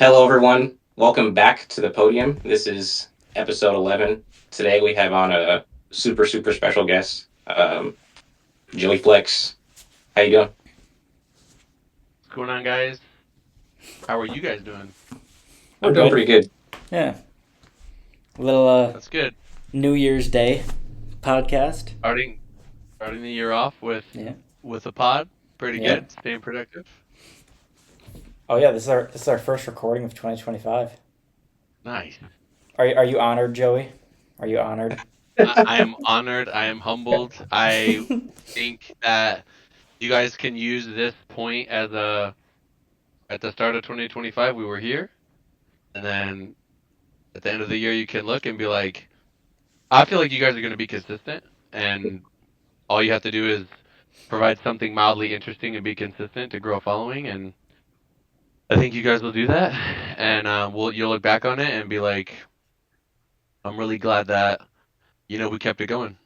Hello, everyone. Welcome back to the Podium. This is episode 11. Today we have on a super, super special guest, Joey Flexx. How you doing? What's going on, guys? How are you guys doing? We're I'm doing good. pretty good. Yeah. Little That's good. New Year's Day podcast. Starting starting the year off with Yeah. with a pod. Pretty Yeah. good. Staying productive. Oh yeah, this is our first recording of 2025. Nice. Are you honored, Joey? Are you honored? I am honored. I am humbled. I think that you guys can use this point as a at the start of 2025 we were here, and then at the end of the year you can look and be like, I feel like you guys are going to be consistent, and all you have to do is provide something mildly interesting and be consistent to grow a following, and I think you guys will do that, and you'll look back on it and be like, I'm really glad that we kept it going.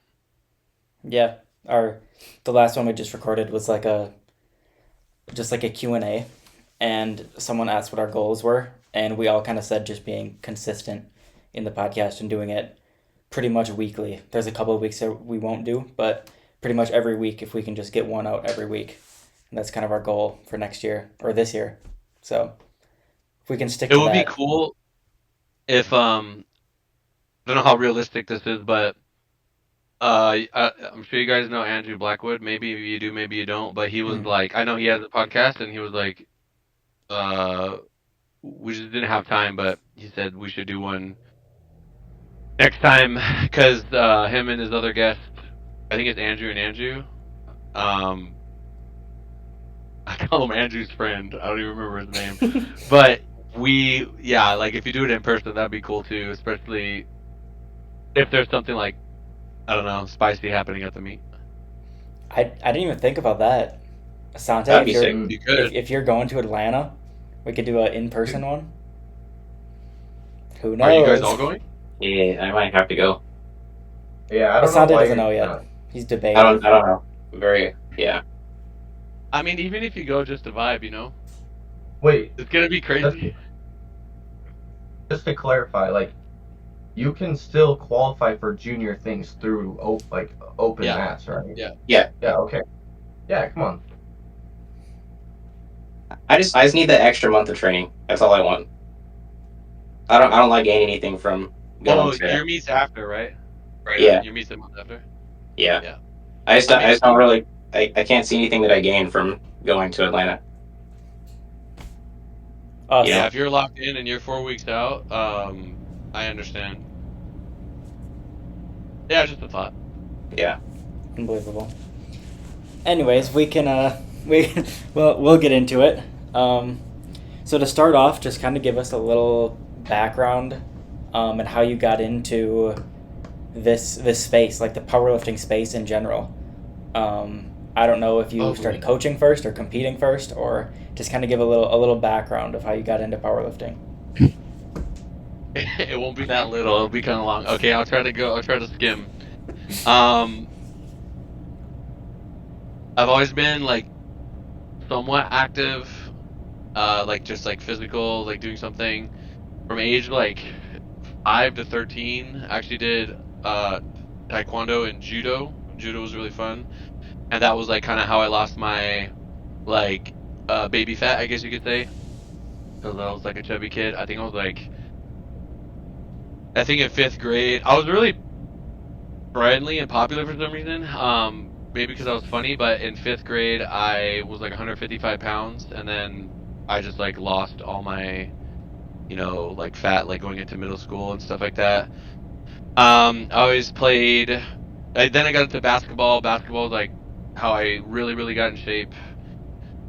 Yeah. The last one we just recorded was like a Q&A, and someone asked what our goals were, and we all kind of said just being consistent in the podcast and doing it pretty much weekly. There's a couple of weeks that we won't do, but pretty much every week if we can just get one out every week. And that's kind of our goal for next year or this year. So if we can stick It to would be that, cool if I don't know how realistic this is, but I'm sure you guys know Andrew Blackwood. Maybe you do, maybe you don't. But he was mm, like, I know he has a podcast, and he was like, uh, we just didn't have time, but he said we should do one next time because him and his other guest, I think it's Andrew and Andrew. Um, I call him Andrew's friend. I don't even remember his name. But yeah, like if you do it in person, that'd be cool too, especially if there's something like, I don't know, spicy happening at the meet. I didn't even think about that. Asante, That'd if be you're sick. You if, could. if you're going to Atlanta, we could do an in-person one. Who Are you guys knows? all going? Yeah, I might have to go. Yeah, I don't know Asante why doesn't you're know not. yet. He's I debating. don't. I don't know. Very. Yeah. I mean, even if you go just to vibe, Wait, it's gonna be just, crazy. just to clarify, like you can still qualify for junior things through open Yeah, mats, right? yeah. Yeah. Yeah, okay. Yeah, come on. I just need that extra month of training. That's all I want. I don't like gaining anything from going Oh, to. your meet's after, right? Yeah. Your meet's a month after. Yeah. Yeah. I just. I I mean, just don't really. I can't see anything that I gain from going to Atlanta. You Us. yeah, know. if you're locked in and you're 4 weeks out, I understand. Yeah, just a thought. Yeah. Unbelievable. Anyways, we can we we'll get into it. So to start off, just kind of give us a little background, and how you got into this space, like the powerlifting space in general. I don't know if you Oh, started coaching first or competing first, or just kind of give a little background of how you got into powerlifting. it won't be that little. It'll be kind of long. Okay, I'll try to go. I'll try to skim. Um, I've always been like somewhat active, like just like physical, like doing something from age like 5 to 13. I actually did taekwondo and judo. Judo was really fun, and that was like kind of how I lost my like baby fat, I guess you could say, because I was like a chubby kid. I think in 5th grade, I was really friendly and popular for some reason. Maybe because I was funny, but in 5th grade, I was like 155 pounds, and then I just like lost all my, like fat, like going into middle school and stuff like that. I always played. Then I got into basketball. Basketball was like how I really, really got in shape.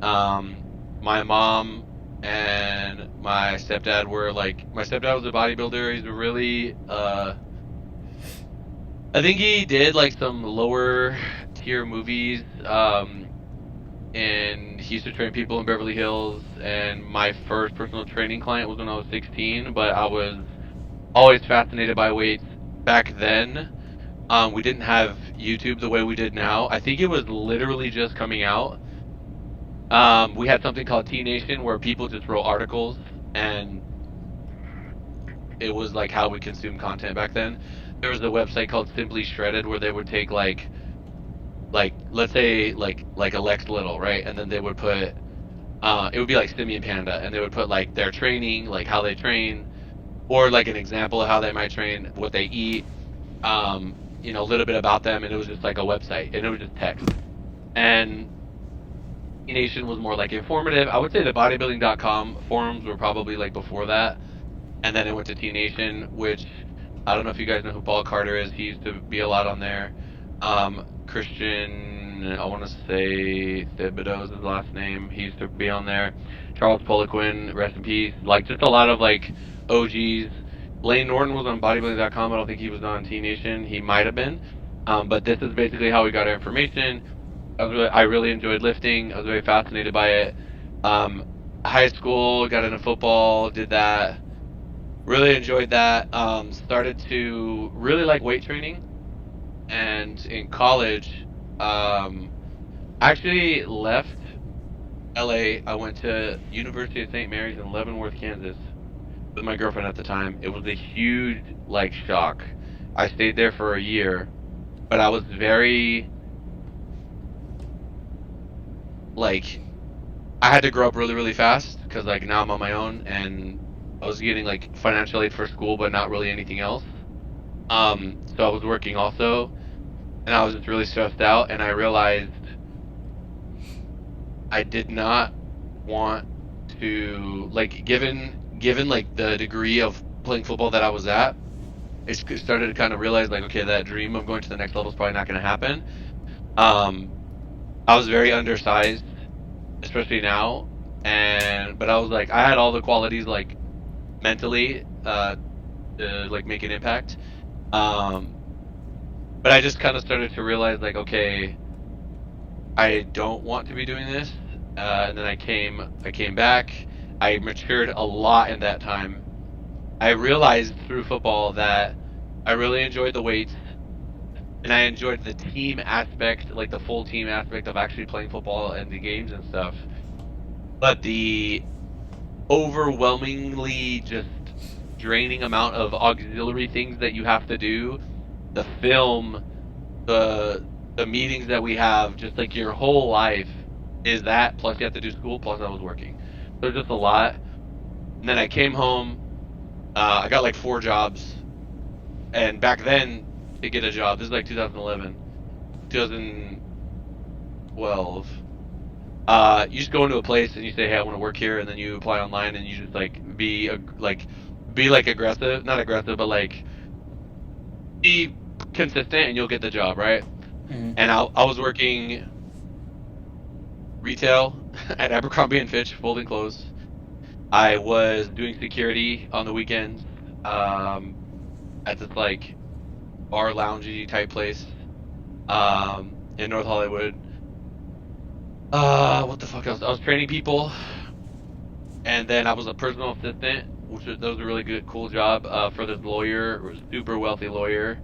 My mom and my stepdad were like, my stepdad was a bodybuilder. He's a really, I think he did like some lower tier movies. And he used to train people in Beverly Hills. And my first personal training client was when I was 16. But I was always fascinated by weights back then. We didn't have YouTube the way we did now. I think it was literally just coming out. We had something called T Nation where people just wrote articles and it was like how we consumed content back then. There was a website called Simply Shredded where they would take like let's say like a Lex Little, right? And then they would put it would be like Simian Panda, and they would put like their training, like how they train, or like an example of how they might train, what they eat, a little bit about them, and it was just like a website, and it was just text. And T Nation was more like informative. I would say the bodybuilding.com forums were probably like before that, and then it went to T Nation, which I don't know if you guys know who Paul Carter is. He used to be a lot on there. Christian, I want to say Thibodeau is his last name. He used to be on there. Charles Poliquin, rest in peace. Like just a lot of like OGs. Lane Norton was on bodybuilding.com. I don't think he was on T Nation. He might have been. But this is basically how we got our information. I really enjoyed lifting. I was very fascinated by it. High school, got into football, did that. Really enjoyed that. Started to really like weight training. And in college, actually left LA. I went to University of St. Mary's in Leavenworth, Kansas with my girlfriend at the time. It was a huge like shock. I stayed there for a year, but I was very like I had to grow up really, really fast because like now I'm on my own and I was getting like financial aid for school, but not really anything else. So I was working also, and I was just really stressed out, and I realized I did not want to like given like the degree of playing football that I was at. I started to kind of realize like okay, that dream of going to the next level is probably not going to happen. Um, I was very undersized, especially now, but I was like I had all the qualities like mentally to like make an impact. Um, but I just kind of started to realize like okay, I don't want to be doing this. And then I came back. I matured a lot in that time. I realized through football that I really enjoyed the weights and I enjoyed the team aspect, like the full team aspect of actually playing football and the games and stuff. But the overwhelmingly just draining amount of auxiliary things that you have to do, the film, the meetings that we have, just like your whole life is that, plus you have to do school, plus I was working. So just a lot. And then I came home, I got like 4 jobs, and back then, to get a job, this is like 2011, 2012, you just go into a place and you say, hey, I want to work here, and then you apply online and you just like be like aggressive, not aggressive, but like be consistent and you'll get the job, right? Mm-hmm. And I was working retail at Abercrombie and Fitch, folding clothes. I was doing security on the weekends at this like bar loungy type place in North Hollywood. What the fuck else? I was training people, and then I was a personal assistant, that was a really good, cool job for this lawyer, super wealthy lawyer.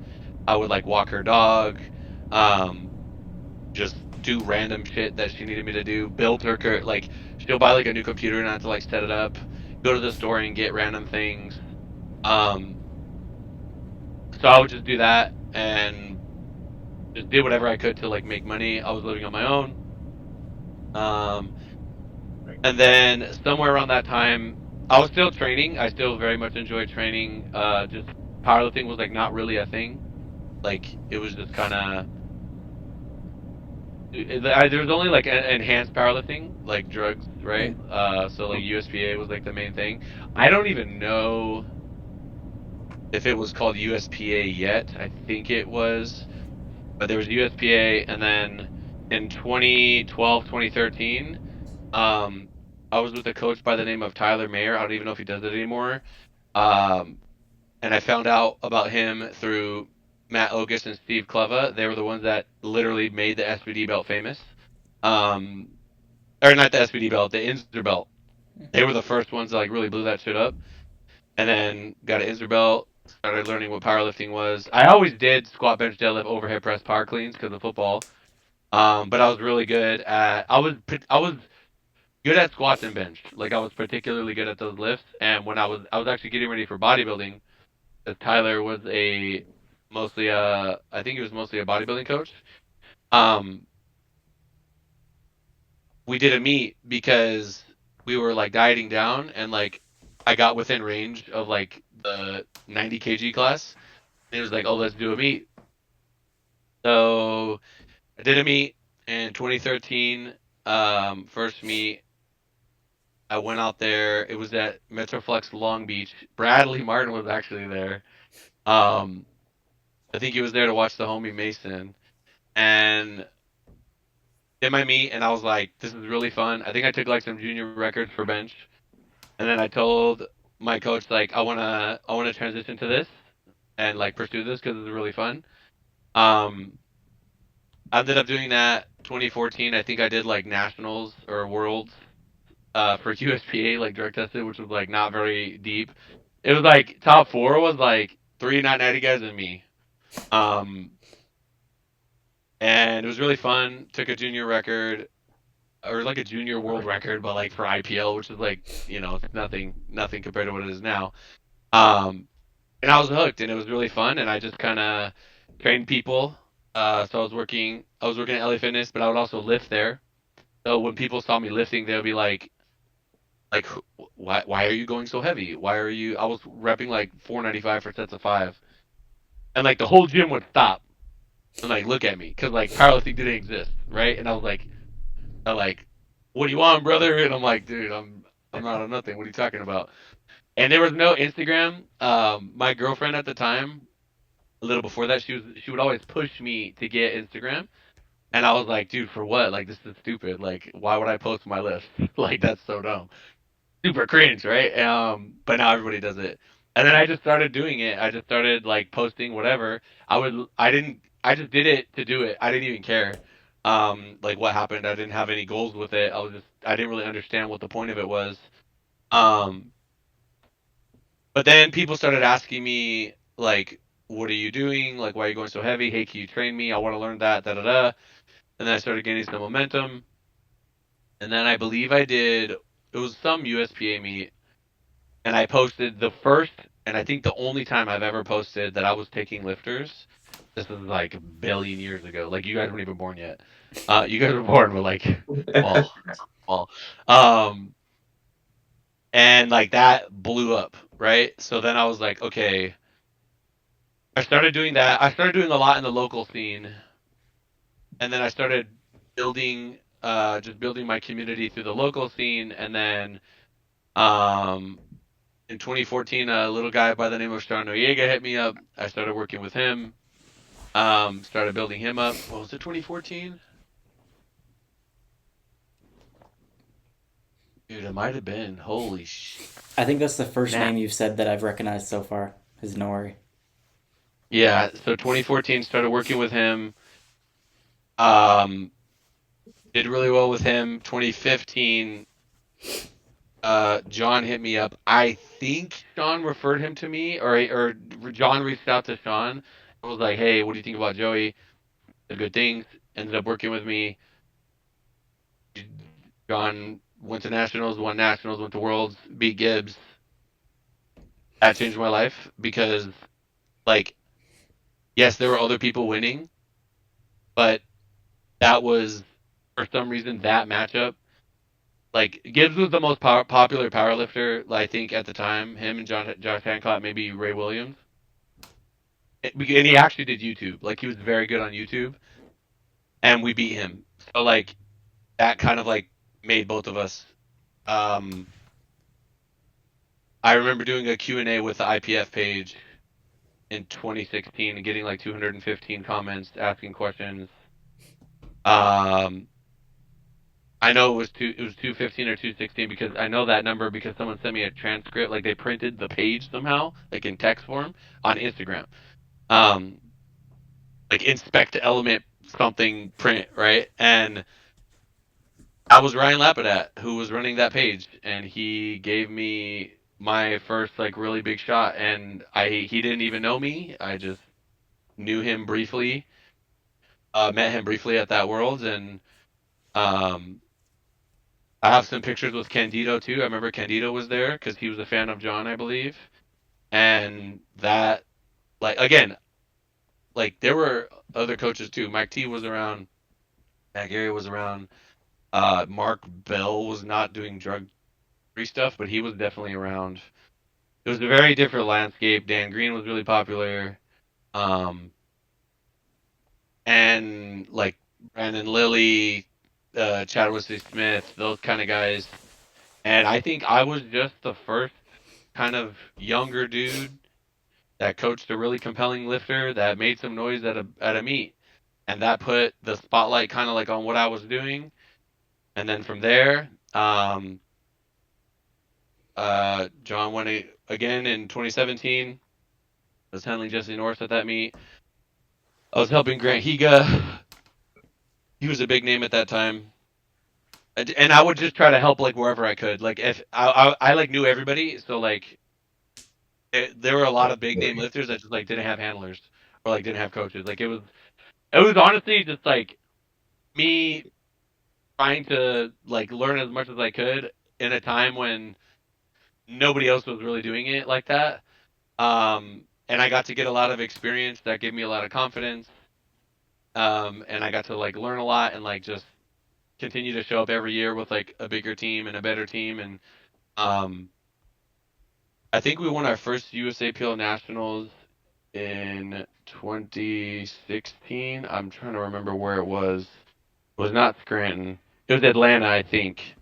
I would like walk her dog, just do random shit that she needed me to do. Build her like she'll buy like a new computer and I have to like set it up. Go to the store and get random things. So I would just do that and just did whatever I could to like make money. I was living on my own. And then somewhere around that time, I was still training. I still very much enjoyed training. Just powerlifting was like not really a thing. Like it was just kind of. There was only like enhanced powerlifting, like drugs, right? So like USPA was like the main thing. I don't even know if it was called USPA yet. I think it was, but there was USPA, and then in 2012, 2013, I was with a coach by the name of Tyler Mayer. I don't even know if he does it anymore. And I found out about him through Matt Ogus and Steve Kleva. They were the ones that literally made the SBD belt famous. Or not the SBD belt, the Inzer belt. They were the first ones that like really blew that shit up. And then got an Inzer belt, started learning what powerlifting was. I always did squat, bench, deadlift, overhead press, power cleans because of football. But I was really good at. I was good at squats and bench. Like I was particularly good at those lifts. And when I was actually getting ready for bodybuilding, Tyler was I think he was mostly a bodybuilding coach. Um, we did a meet because we were like dieting down, and like I got within range of like the 90 kg class. And it was like, oh, let's do a meet. So I did a meet in 2013. First meet, I went out there. It was at Metroflex Long Beach. Bradley Martin was actually there. Um, I think he was there to watch the homie Mason. And did my meet, and I was like, this is really fun. I think I took like some junior records for bench. And then I told my coach like I wanna transition to this and like pursue this because it's really fun. Um, I ended up doing that 2014. I think I did like nationals or worlds for USPA like drug tested, which was like not very deep. It was like top four was like three 990 guys and me. Um, and it was really fun. Took a junior record or like a junior world record, but like for IPL, which is like it's nothing compared to what it is now. Um, and I was hooked, and it was really fun. And I just kind of trained people. So I was working at LA Fitness, but I would also lift there. So when people saw me lifting, they would be like, why are you going so heavy? Why are you? I was repping like 495 for sets of five, and like the whole gym would stop and like look at me because like powerlifting didn't exist, right? And I like, what do you want, brother? And I'm like, dude, I'm not on nothing. What are you talking about? And there was no Instagram. My girlfriend at the time, a little before that, she would always push me to get Instagram, and I was like, dude, for what? Like this is stupid. Like why would I post my list? Like that's so dumb. Super cringe, right? But now everybody does it. And then I just started doing it. I just started like posting whatever. I just did it to do it. I didn't even care. Like what happened. I didn't have any goals with it. I didn't really understand what the point of it was. Um, but then people started asking me like, what are you doing? Like, why are you going so heavy? Hey, can you train me? I want to learn that, da da da. And then I started gaining some momentum. And then I believe it was some USPA meet, and I posted the first and I think the only time I've ever posted that I was taking lifters. This was like a billion years ago. Like you guys weren't even born yet. You guys were born with like well, well, um, and like that blew up, right? So then I was like, okay. I started doing that. I started doing a lot in the local scene, and then I started building, just building my community through the local scene, and then um, in 2014, a little guy by the name of Sean Noriega hit me up. I started working with him. Started building him up. What was it, 2014? Dude, it might have been. Holy sh! I think that's the first Nah. name you've said that I've recognized so far. Is Nori. Yeah. So 2014, started working with him. Um, did really well with him. 2015, John hit me up. I think Sean referred him to me, or John reached out to Sean and was like, "Hey, what do you think about Joey? The good things." Ended up working with me. John went to nationals, won nationals, went to worlds, beat Gibbs. That changed my life because, like, yes, there were other people winning, but that was for some reason that matchup. Like Gibbs was the most popular powerlifter, I think, at the time. Him and Josh Hancock, maybe Ray Williams. And he actually did YouTube. Like he was very good on YouTube, and we beat him. So like that kind of like made both of us. Um, I remember doing a Q&A with the IPF page in 2016 and getting like 215 comments asking questions. Um, I know it was 215 or 216 because I know that number because someone sent me a transcript. Like they printed the page somehow, like in text form on Instagram. Um, like inspect element something print, right? And I was Ryan Lapidat who was running that page, and he gave me my first like really big shot, and he didn't even know me. I just knew him briefly, met him briefly at that Worlds, and um, I have some pictures with Candido too. I remember Candido was there because he was a fan of John, I believe. And that, like, again, like there were other coaches too. Mike T was around. Matt Gary was around. Mark Bell was not doing drug-free stuff, but he was definitely around. It was a very different landscape. Dan Green was really popular. Um, and like Brandon Lilly, Chad Wesley Smith, those kind of guys. And I think I was just the first kind of younger dude that coached a really compelling lifter that made some noise at a meet, and that put the spotlight kind of like on what I was doing. And then from there, John won it again in 2017. I was handling Jesse North at that meet. I was helping Grant Higa. He was a big name at that time. And I would just try to help like wherever I could. Like if I like knew everybody, so like there were a lot of big name lifters that just like didn't have handlers or like didn't have coaches. Like it was honestly just like me trying to like learn as much as I could in a time when nobody else was really doing it like that. And I got to get a lot of experience that gave me a lot of confidence. And I got to like learn a lot and like just continue to show up every year with like a bigger team and a better team. And um, I think we won our first USAPL Nationals in 2016. I'm trying to remember where it was. It was not Scranton. It was Atlanta, I think.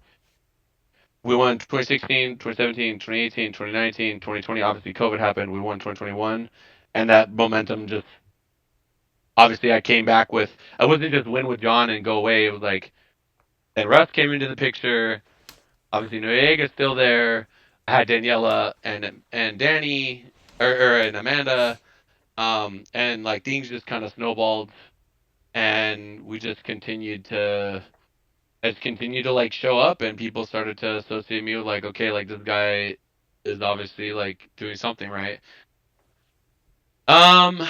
We won 2016, 2017, 2018, 2019, 2020. Obviously, COVID happened. We won 2021. And that momentum just, obviously, I came back with, I wasn't just win with John and go away. It was like, then Russ came into the picture. Obviously, Noriega's still there. I had Daniela and Danny, and Amanda. And like things just kind of snowballed. And we just continued to, has continued to like show up, and people started to associate me with like, okay, like this guy is obviously like doing something right. Um,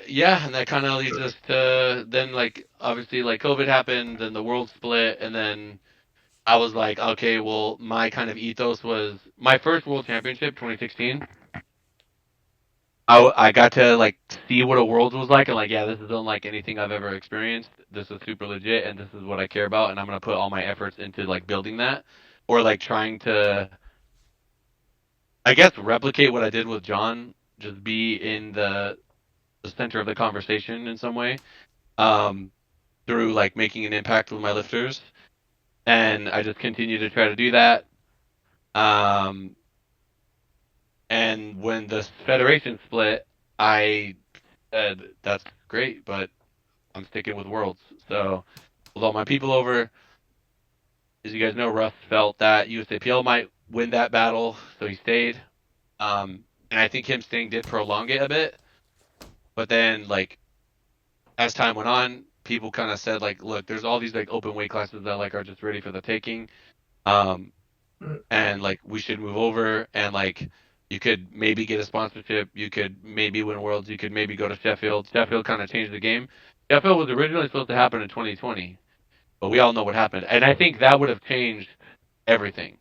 yeah, and that kind of leads us to then like obviously like COVID happened, then the world split, and then I was like, okay, well, my kind of ethos was my first world championship, 2016. I got to like see what a world was like, and like, yeah, this is unlike anything I've ever experienced. This is super legit, and this is what I care about, and I'm gonna put all my efforts into like building that, or like trying to, I guess, replicate what I did with John, just be in the center of the conversation in some way, um, through like making an impact with my lifters, and I just continue to try to do that. Um, and when the federation split, I said, that's great, but I'm sticking with Worlds. So, with all my people over, as you guys know, Russ felt that USAPL might win that battle, so he stayed. And I think him staying did prolong it a bit. But then, like, as time went on, people kind of said, like, look, there's all these like open weight classes that like are just ready for the taking, um, and like we should move over, and like you could maybe get a sponsorship, you could maybe win Worlds, you could maybe go to Sheffield. Sheffield kind of changed the game. Sheffield was originally supposed to happen in 2020. But we all know what happened, and I think that would have changed everything.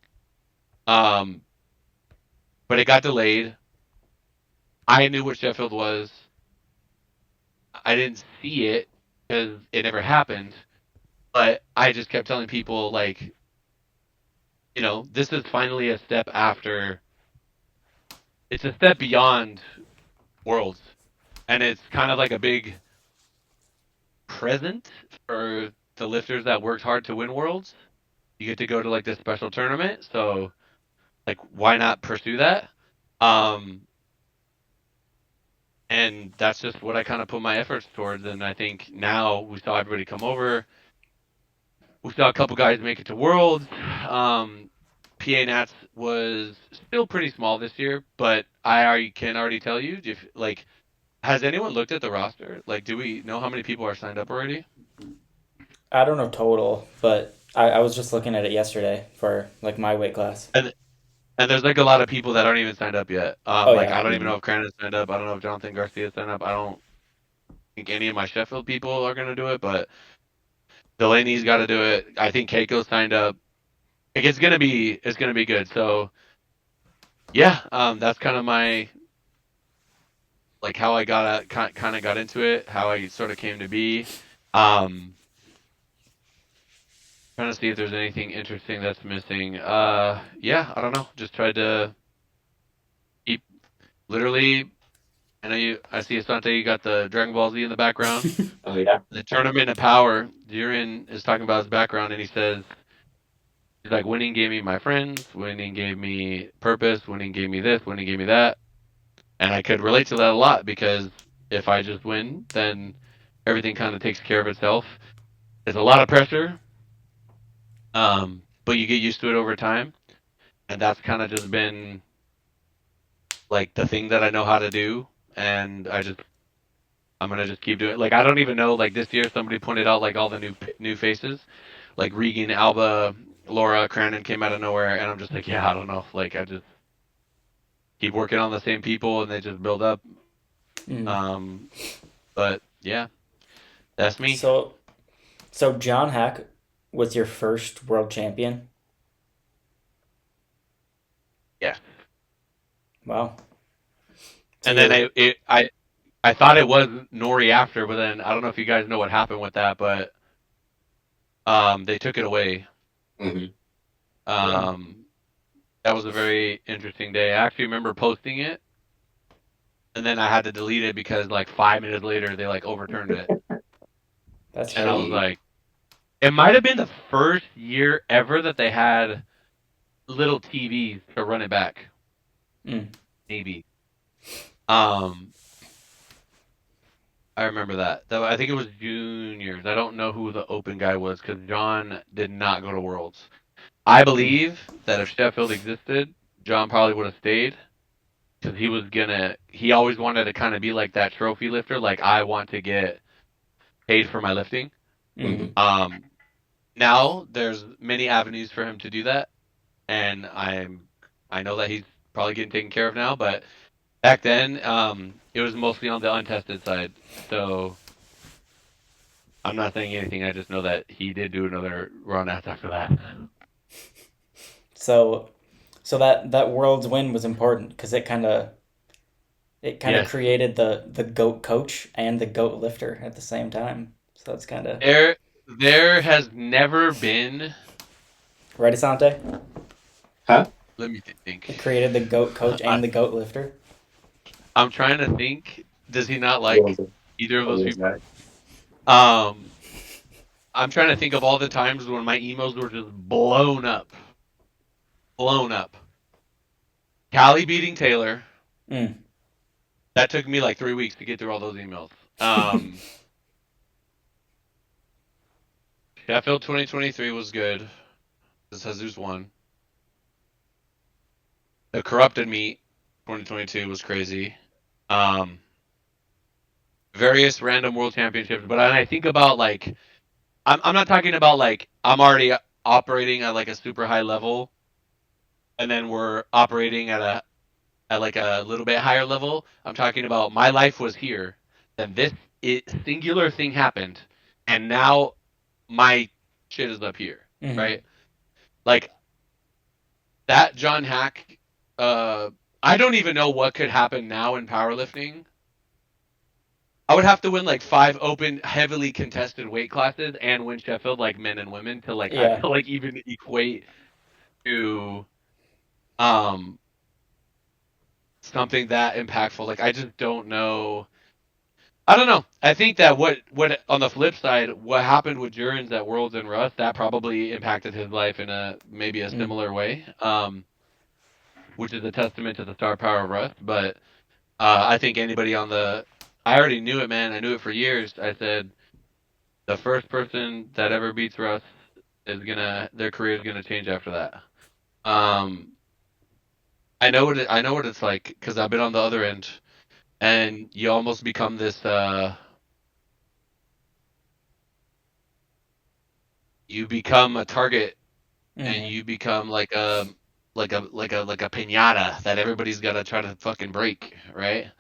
Um, but it got delayed. I knew what Sheffield was. I didn't see it because it never happened. But I just kept telling people, like, this is finally a step after. It's a step beyond Worlds, and it's kind of like a big present for the lifters that worked hard to win Worlds. You get to go to like this special tournament, so like, why not pursue that? Um, and that's just what I kind of put my efforts towards. And I think now we saw everybody come over. We saw a couple guys make it to Worlds. PA Nats was still pretty small this year, but can already tell you, if like, has anyone looked at the roster? Like, do we know how many people are signed up already? I don't know total, but I was just looking at it yesterday for like my weight class. And there's like a lot of people that aren't even signed up yet. Oh Like yeah. I don't even know if Crandon signed up. I don't know if Jonathan Garcia signed up. I don't think any of my Sheffield people are gonna do it, but Delaney's got to do it. I think Keiko signed up. like it's gonna be good. So yeah, that's kind of my like how I kind of got into it, how I sort of came to be. Trying to see if there's anything interesting that's missing. Yeah, I don't know. Just tried to keep literally. I know I see Asante. You got the Dragon Ball Z in the background. Oh yeah. The tournament of power. Durin is talking about his background, and he says he's like, winning gave me my friends, winning gave me purpose, winning gave me this, winning gave me that, and I could relate to that a lot because if I just win, then everything kind of takes care of itself. It's a lot of pressure, but you get used to it over time, and that's kind of just been like the thing that I know how to do, and I'm gonna just keep doing it. Like I don't even know. Like this year, somebody pointed out like all the new faces, like Regan, Alba, Laura, Cranon came out of nowhere, and I'm just like, yeah, I don't know. Like I just keep working on the same people, and they just build up. Mm. But yeah, that's me. So, so John Hack was your first world champion. Yeah. Wow. So And then you're I thought it was Nori after, but then I don't know if you guys know what happened with that, but they took it away. Hmm. Um, that was a very interesting day. I actually remember posting it, and then I had to delete it because like 5 minutes later they like overturned it, that's and I was crazy. Hey. like, it might have been the first year ever that they had little TVs to run it back, Mm. maybe. Um, I remember that. Though I think it was juniors. I don't know who the open guy was because John did not go to Worlds. I Mm. believe that if Sheffield existed, John probably would have stayed because he was gonna. He always wanted to kind of be like that trophy lifter. Like I want to get paid for my lifting. Mm. Hmm. Um, now there's many avenues for him to do that, and I know that he's probably getting taken care of now. But back then, it was mostly on the untested side. So I'm not saying anything. I just know that he did do another run after that. So, so that world's win was important because it kind of Yes, created the goat coach and the goat lifter at the same time. So it's kind of there has never been. right, Asante. Huh? Let me think. It created the goat coach I, and the goat lifter. I'm trying to think. Does he not What like was it? either of What those was people? that? Um, I'm trying to think of all the times when my emails were just blown up, blown up. Callie beating Taylor. Mm. That took me like 3 weeks to get through all those emails. Sheffield 2023 was good. This Jesus won. The corrupted meat 2022 was crazy. Um, various random world championships, but I think about like I'm not talking about like I'm already operating at like a super high level, and then we're operating at like a little bit higher level. I'm talking about my life was here, then singular thing happened, and now my shit is up here, Mm-hmm. right? Like that John Hack. Uh, I don't even know what could happen now in powerlifting. I would have to win like 5 open, heavily contested weight classes and win Sheffield like men and women to like I Yeah. feel like even equate to um something that impactful. Like I just don't know. I don't know. I think that what on the flip side, what happened with Jurgens at Worlds and Rust, that probably impacted his life in a maybe a Mm. similar way. Which is a testament to the star power of Rust. But I think anybody on the I already knew it, man. I knew it for years. I said the first person that ever beats Rust is gonna their career is gonna change after that. Um, I know what it's like because I've been on the other end, and you almost become this. You become a target, and Mm-hmm. you become like a pinata that everybody's gotta try to fucking break, right?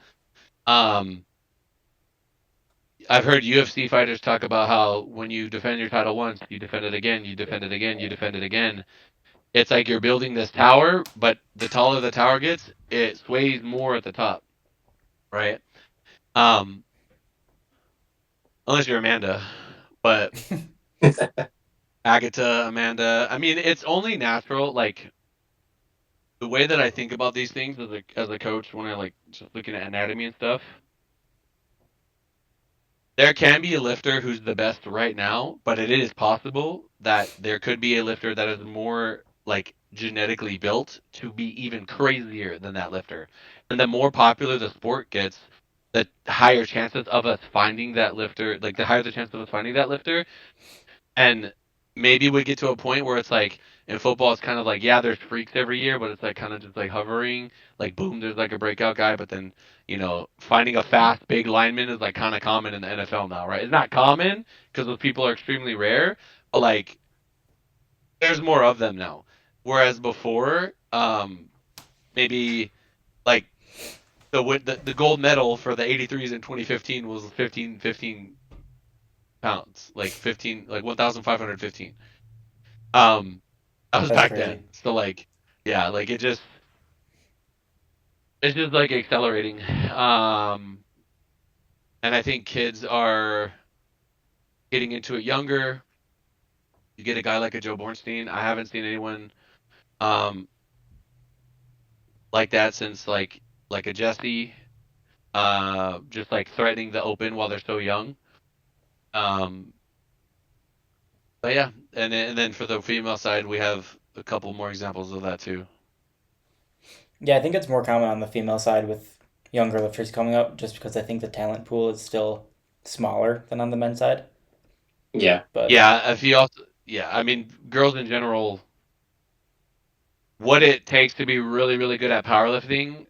Um, I've heard UFC fighters talk about how when you defend your title once, you defend it again, you defend it again, you defend it again, it's like you're building this tower, but the taller the tower gets, it sways more at the top, right? Um, unless you're Amanda, but Agatha, Amanda. I mean, it's only natural. Like the way that I think about these things as a coach, when I like just looking at anatomy and stuff, there can be a lifter who's the best right now, but it is possible that there could be a lifter that is more like genetically built to be even crazier than that lifter. And the more popular the sport gets, the higher chances of us finding that lifter, like the higher the chance of us finding that lifter. And maybe we get to a point where it's like in football, it's kind of like, yeah, there's freaks every year, but it's like kind of just like hovering. Like, boom, there's like a breakout guy, but then, finding a fast, big lineman is like kind of common in the NFL now, right? It's not common because those people are extremely rare, but like there's more of them now. Whereas before, maybe like the gold medal for the 83s in 2015 was 15 pounds, like 1,515. That was That's back crazy. then. So like, yeah, like it's just like accelerating. And I think kids are getting into it younger. You get a guy like a Joe Bornstein. I haven't seen anyone um like that since like a Jesse. Just like threatening the open while they're so young. Um, but yeah, and then for the female side, we have a couple more examples of that too. Yeah, I think it's more common on the female side with younger lifters coming up, just because I think the talent pool is still smaller than on the men's side. Yeah. But Yeah, if you also, yeah, I mean, girls in general, what it takes to be really, really good at powerlifting,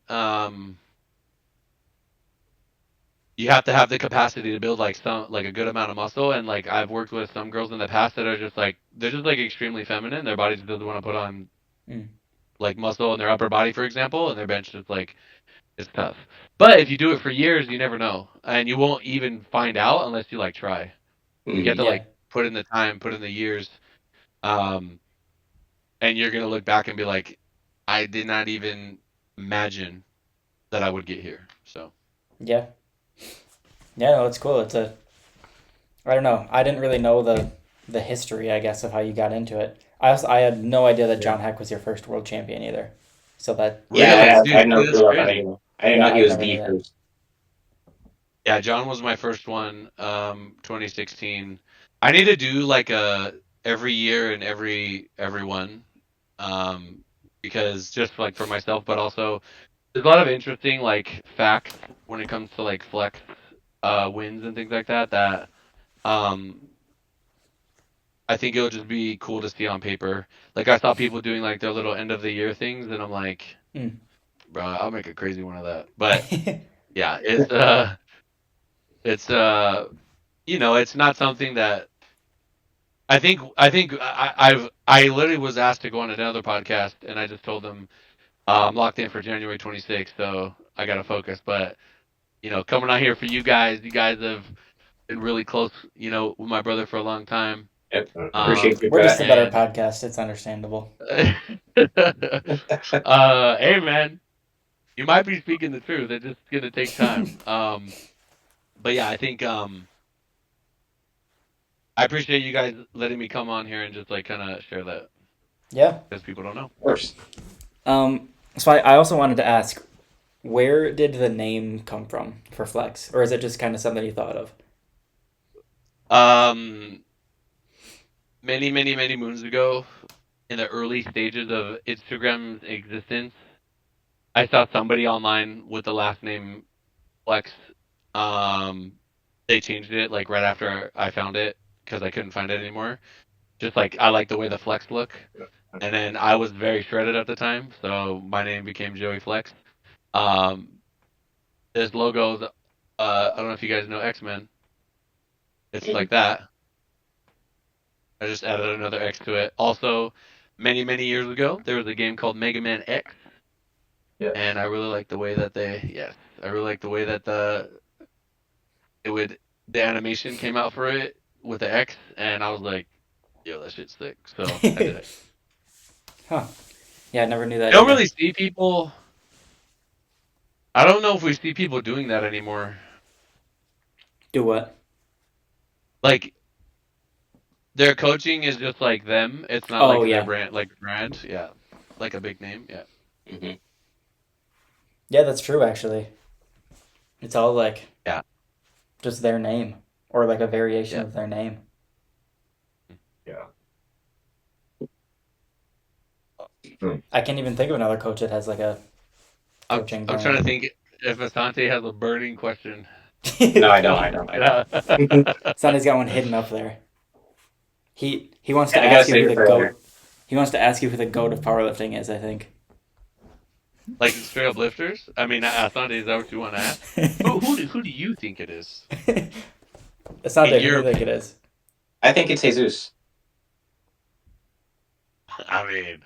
you have to have the capacity to build like a good amount of muscle. And like I've worked with some girls in the past that are just like they're just like extremely feminine. Their body just doesn't want to put on mm, like muscle in their upper body, for example, and their bench is like it's tough. But if you do it for years, you never know, and you won't even find out unless you like try. You have Mhm. to yeah, like put in the time, put in the years, um, and you're gonna look back and be like, I did not even imagine that I would get here. So yeah, yeah. No, it's cool. I don't know. I didn't really know the history, I guess, of how you got into it. I had no idea that Yeah. John Heck was your first world champion either. So that Yeah, really, that's I had dude, no that's clue about crazy. anything. I didn't yeah, know he I was never knew the that. first. Yeah, John was my first one, 2016. I need to do like a every year and everyone, um, because just like for myself, but also there's a lot of interesting like facts when it comes to like flex wins and things like that. That um, I think it'll just be cool to see on paper. Like I saw people doing like their little end of the year things, and I'm like, Mm. bro, I'll make a crazy one of that. But yeah, it's it's not something that I literally was asked to go on another podcast, and I just told them I'm locked in for January 26th, so I gotta focus. But coming out here for you guys have been really close, with my brother for a long time. Yep. Appreciate you We're for just a that. better And podcast. It's understandable. hey man, you might be speaking the truth. It's just gonna take time. But yeah, I think I appreciate you guys letting me come on here and just like kind of share that Yeah. because people don't know. Of course. So I also wanted to ask, where did the name come from for Flex, or is it just kind of something you thought of? Um, many, many, many moons ago, in the early stages of Instagram's existence, I saw somebody online with the last name Flex. Um, they changed it like right after I found it because I couldn't find it anymore. Just like I like the way the Flex look, and then I was very shredded at the time, so my name became Joey Flex. Um, this logo's I don't know if you guys know X-Men. It's like that. I just added another X to it. Also, many, many years ago, there was a game called Mega Man X, Yes. and I really like the way that I really like the way that it would, the animation came out for it with the X, and I was like, yo, that shit's sick. So I did it. Yeah, I never knew that. I don't either. really see people. I don't know if we see people doing that anymore. Do what? Like their coaching is just like them. It's not Oh like their yeah, brand. Yeah, like a big name. Yeah. Hmm. yeah, that's true. Actually, it's all like Yeah. just their name or like a variation Yeah. of their name. Yeah. I can't even think of another coach that has like a I'm coaching I'm trying to brand. think if Asante has a burning question. No, I don't. I don't. I don't. Yeah. Sonny's got one hidden up there. He wants to I gotta ask you who save it the for later. goat. He wants to ask you who the goat of powerlifting is. I think. Like straight up lifters. I mean, Asante, is that what you want to ask? Who do you think it is? Asante, In who do your you think it opinion? is? I think it's Jesus. I mean,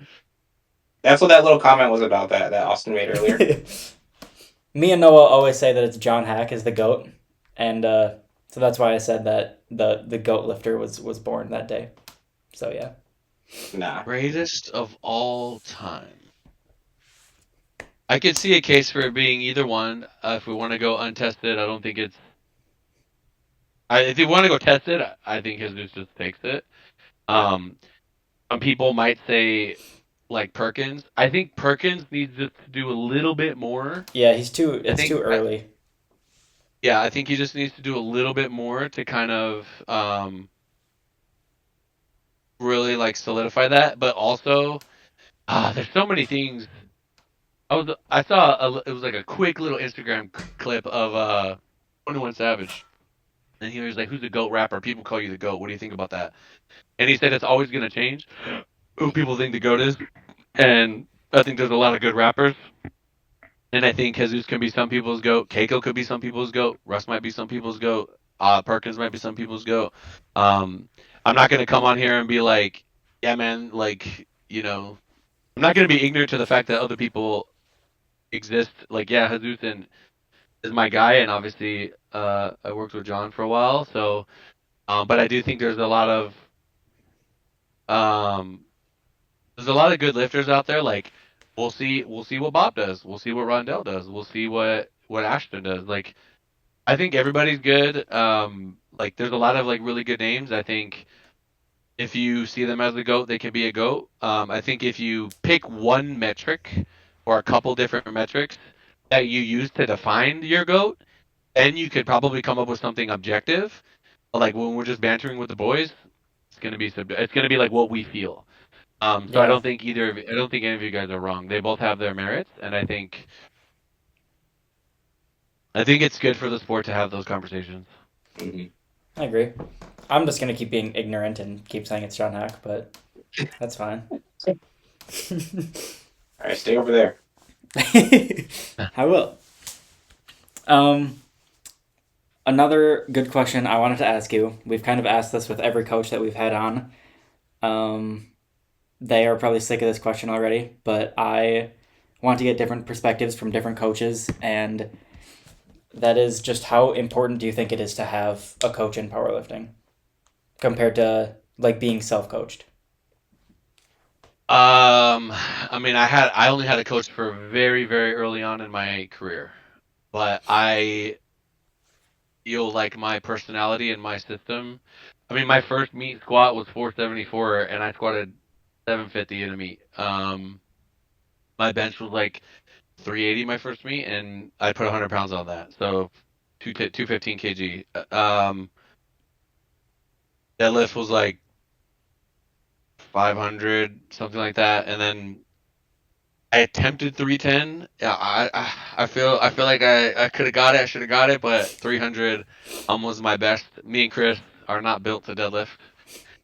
That's what that little comment was about that Austin made earlier. Me and Noah always say that it's John Hack is the goat, and so that's why I said that the goat lifter was born that day. So yeah. Nah. greatest of all time. I could see a case for it being either one. If we want to go untested, I don't think it's. If you want to go tested, I think Jesus just takes it. Um, some people might say like Perkins. I think Perkins needs to do a little bit more. Yeah, I it's too think, early. yeah, I think he just needs to do a little bit more to kind of really like solidify that. But also, there's so many things. I saw it was like a quick little Instagram clip of 21 Savage, and he was like, "Who's the GOAT rapper? People call you the GOAT. What do you think about that?" And he said it's always gonna change who people think the GOAT is, and I think there's a lot of good rappers. And I think Jesus can be some people's goat. Keiko could be some people's goat. Russ might be some people's goat. Perkins might be some people's goat. Um, I'm not gonna come on here and be like, yeah, man, like I'm not gonna be ignorant to the fact that other people exist. Like, yeah, Jesus is my guy, and obviously, I worked with John for a while. So, but I do think um, there's a lot of good lifters out there. Like, we'll see what Bob does. We'll see what Rondell does. We'll see what Ashton does. Like, I think everybody's good. Like there's a lot of like really good names. I think if you see them as a goat, they can be a goat. I think if you pick one metric or a couple different metrics that you use to define your goat, then you could probably come up with something objective. Like when we're just bantering with the boys, it's gonna be like what we feel. So Yeah, I don't think any of you guys are wrong. They both have their merits, and I think it's good for the sport to have those conversations. Hmm. I agree. I'm just gonna keep being ignorant and keep saying it's John Hack, but that's fine. All right, stay over there. I will. Um, Another good question I wanted to ask you. We've kind of asked this with every coach that we've had on. Um, they are probably sick of this question already, but I want to get different perspectives from different coaches, and that is just how important do you think it is to have a coach in powerlifting compared to like being self-coached? I mean, I only had a coach for very, very early on in my career, but I feel like my personality and my system. I mean, my first meet squat was 474, and I squatted 750 in a meet. My bench was like 380 my first meet, and I put 100 pounds on that, so 215 kg. Deadlift was like 500, something like that, and then I attempted 310. Yeah, I feel like I could have got it. I should have got it, but 300 was my best. Me and Chris are not built to deadlift.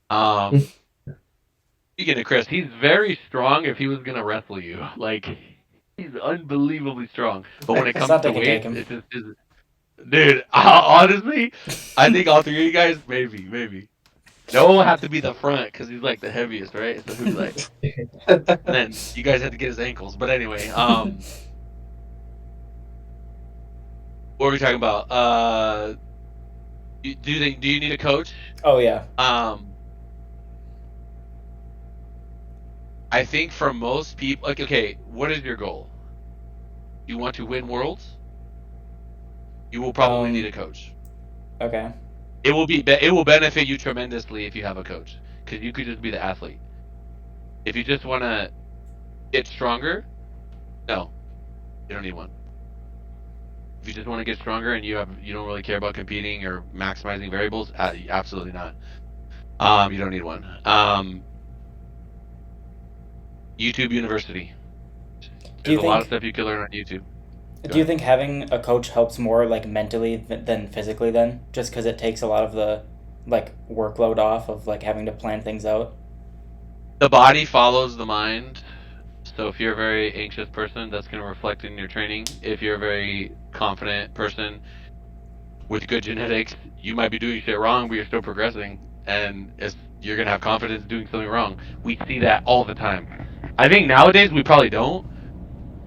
Um, Speaking of Chris, he's very strong. If he was gonna wrestle you, like he's unbelievably strong. But when it comes to Asante can take weights, him. it's just, dude. Honestly, I think all three of you guys, maybe. Noah will have to be the front because he's like the heaviest, right? So he'll be like, and then you guys have to get his ankles. But anyway, what were we talking about? Do you need a coach? Oh yeah. Um, I think for most people, like, okay, what is your goal? You want to win worlds? You will probably need a coach. Okay. It will benefit you tremendously if you have a coach, because you could just be the athlete. If you just want to get stronger, no, you don't need one. If you just want to get stronger and you don't really care about competing or maximizing variables, absolutely not. You don't need one. YouTube University. There's a lot of stuff you can learn on YouTube. Do you think having a coach helps more like mentally than physically then? Just because it takes a lot of the like workload off of like having to plan things out? The body follows the mind. So if you're a very anxious person, that's going to reflect in your training. If you're a very confident person with good genetics, you might be doing shit wrong, but you're still progressing, and you're going to have confidence doing something wrong. We see that all the time. I think nowadays we probably don't,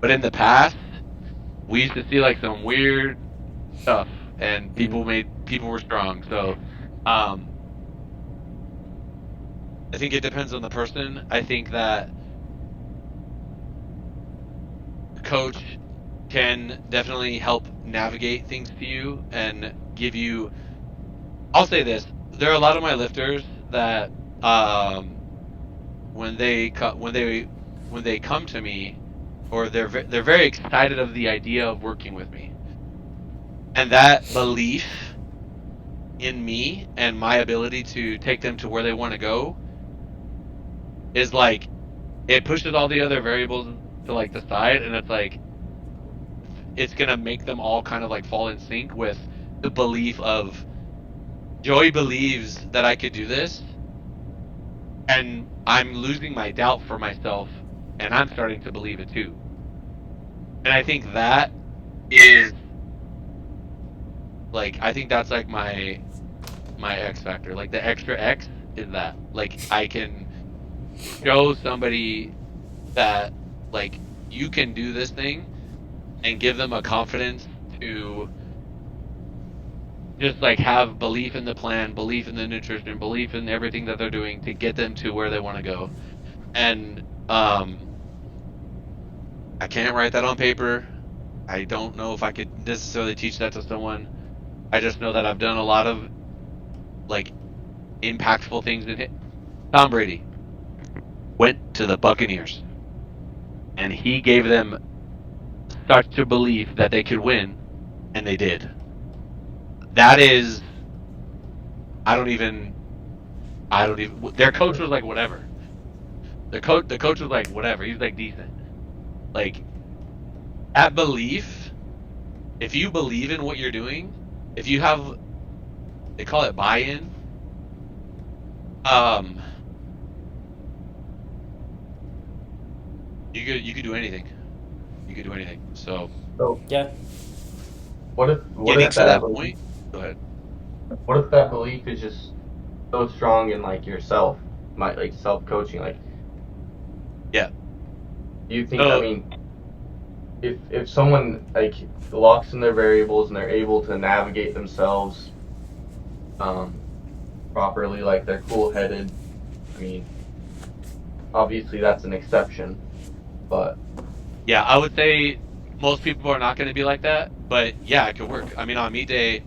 but in the past, we used to see like some weird stuff, and people were strong. So, I think it depends on the person. I think that coach can definitely help navigate things to you and give you. I'll say this: there are a lot of my lifters that when they come to me, or they're very excited of the idea of working with me, and that belief in me and my ability to take them to where they want to go is like, it pushes all the other variables to like the side, and it's like, it's gonna make them all kind of like fall in sync with the belief of Joey believes that I could do this, and I'm losing my doubt for myself, and I'm starting to believe it too. And I think that is like, I think that's like my X factor. Like the extra X is that, like, I can show somebody that like you can do this thing and give them a confidence to just like have belief in the plan, belief in the nutrition, belief in everything that they're doing to get them to where they want to go. And I can't write that on paper. I don't know if I could necessarily teach that to someone. I just know that I've done a lot of like impactful things in it. Tom Brady went to the Buccaneers, and he gave them such a belief that they could win, and they did. That is, I don't even. Their coach was like whatever. The coach was like whatever. He was like decent. Like, that belief. If you believe in what you're doing, if you have, they call it buy-in. You could do anything. You could do anything. So Yeah. What if getting to that belief, point? Go ahead. what if that belief is just so strong in like yourself, like self-coaching? Like, Yeah. do you think? I mean, if someone like locks in their variables and they're able to navigate themselves properly, like they're cool-headed. I mean, obviously that's an exception, but Yeah, I would say most people are not going to be like that, but yeah, it could work. I mean, on meet day,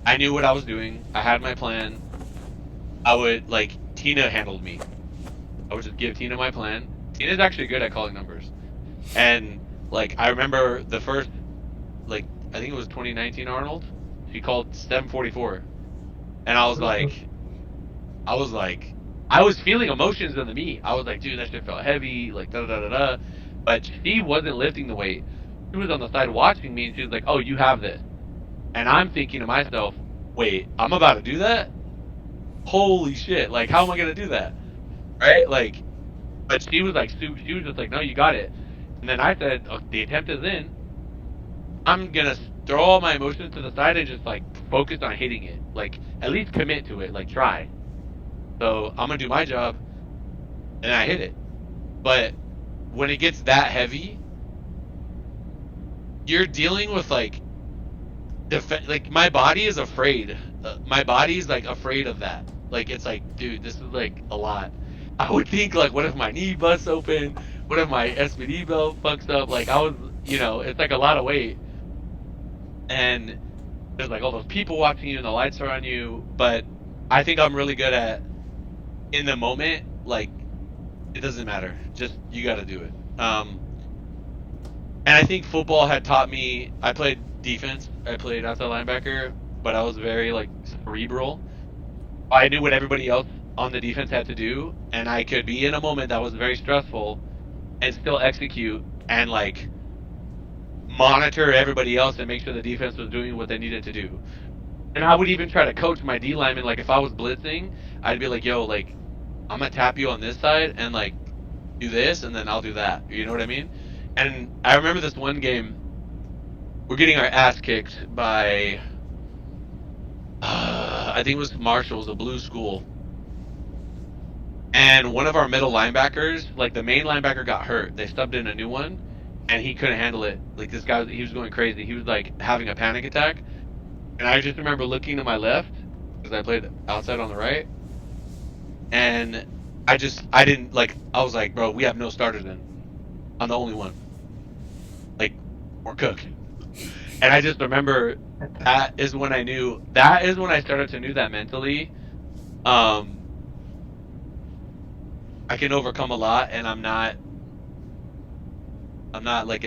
I knew what I was doing. I had my plan. I would, like, Tina handled me. I would just give Tina my plan. Tina's actually good at calling numbers. And, like, I remember the first, like, I think it was 2019 Arnold. She called 744. And I was feeling emotions in the meet. I was like, dude, that shit felt heavy, like, da-da-da-da-da. But she wasn't lifting the weight. She was on the side watching me, and she was like, oh, you have this. And I'm thinking to myself, wait, I'm about to do that? Holy shit, like, how am I going to do that? Right? Like, but she was like, she was just like, no, you got it. And then I said, oh, the attempt is in. I'm going to throw all my emotions to the side and just, like, focus on hitting it. Like, at least commit to it, like, try. So I'm going to do my job, and I hit it. But when it gets that heavy, you're dealing with, like, like, my body is afraid. My body's, like, afraid of that. Like, it's like, dude, this is, like, a lot. I would think like, what if my knee busts open? What if my SPD belt fucks up? Like I was, it's like a lot of weight, and there's like all those people watching you, and the lights are on you. But I think I'm really good at in the moment. Like it doesn't matter, just you got to do it. And I think football had taught me. I played defense. I played outside linebacker, but I was very like cerebral. I knew what everybody else on the defense had to do, and I could be in a moment that was very stressful and still execute and like monitor everybody else and make sure the defense was doing what they needed to do. And I would even try to coach my D lineman. Like if I was blitzing, I'd be like, "Yo, like I'm gonna tap you on this side and like do this, and then I'll do that." You know what I mean? And I remember this one game, we're getting our ass kicked by, I think it was Marshall's, a blue school. And one of our middle linebackers, like the main linebacker got hurt. They subbed in a new one, and he couldn't handle it. Like this guy, he was going crazy. He was like having a panic attack. And I just remember looking to my left, because I played outside on the right. And I didn't, like, I was like, bro, we have no starters in. I'm the only one. Like, we're cooked. And I just remember that is when I started to know that mentally, um, I can overcome a lot, and I'm not like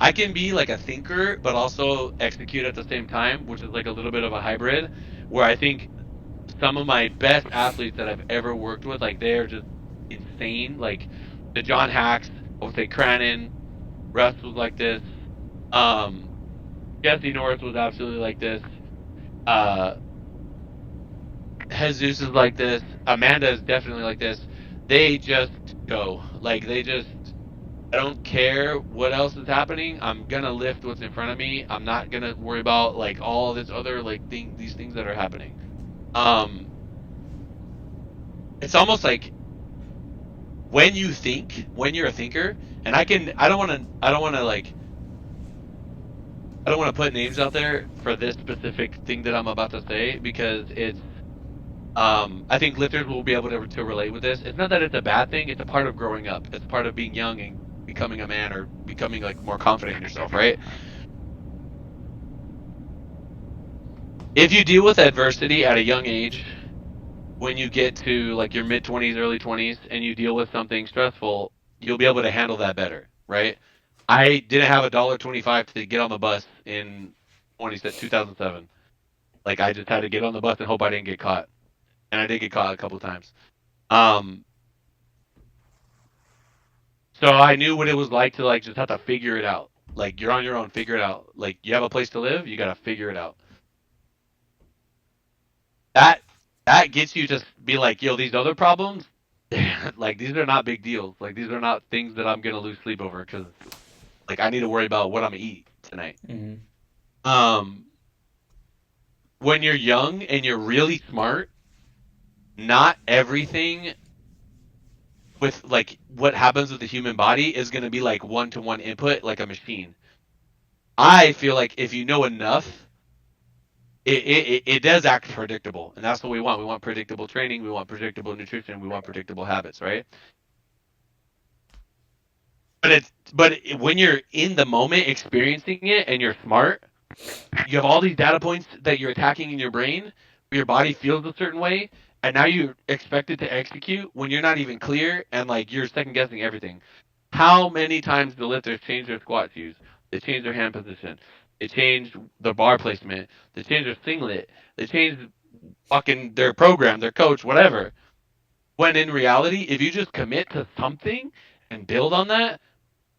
I can be like a thinker, but also execute at the same time, which is like a little bit of a hybrid, where I think some of my best athletes that I've ever worked with, like they're just insane. Like the John Hacks, I would say Cranon, Russ was like this. Um, Jesse Norris was absolutely like this. Uh, Jesus is like this. Amanda is definitely like this. They just go. Like I don't care what else is happening. I'm gonna lift what's in front of me. I'm not gonna worry about like all this other like these things that are happening. Um, it's almost like when you're a thinker, and I don't want to put names out there for this specific thing that I'm about to say because it's I think lifters will be able to relate with this. It's not that it's a bad thing. It's a part of growing up. It's part of being young and becoming a man or becoming like more confident in yourself, right? If you deal with adversity at a young age, when you get to like your mid 20s, early 20s, and you deal with something stressful, you'll be able to handle that better, right? I didn't have $1.25 to get on the bus in 2007. Like I just had to get on the bus and hope I didn't get caught, and I did get caught a couple of times. Um, so I knew what it was like to like just have to figure it out. Like you're on your own, figure it out. Like you have a place to live, you gotta figure it out. That that gets you to be like, yo, these other problems, like these are not big deals. Like these are not things that I'm gonna lose sleep over because like I need to worry about what I'm gonna eat tonight. Mm-hmm. Um, when you're young and you're really smart, not everything with like what happens with the human body is gonna be like one-to-one input like a machine. I feel like if you know enough, it does act predictable, and that's what we want. We want predictable training, we want predictable nutrition, we want predictable habits, right? But when you're in the moment experiencing it and you're smart, you have all these data points that you're attacking in your brain. Your body feels a certain way, and now you're expected to execute when you're not even clear and like you're second guessing everything. How many times do lifters change their squat shoes? They change their hand position. They change the bar placement. They change their singlet. They change fucking their program, their coach, whatever. When in reality, if you just commit to something and build on that,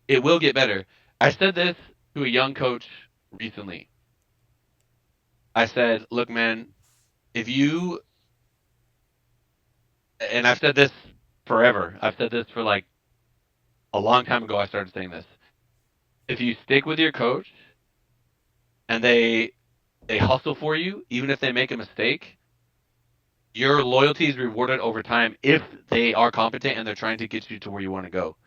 it will get better. I said this to a young coach recently. I said, look, man, if you, and I've said this forever, I've said this for like a long time ago, I started saying this. If you stick with your coach and they hustle for you, even if they make a mistake, your loyalty is rewarded over time if they are competent and they're trying to get you to where you want to go.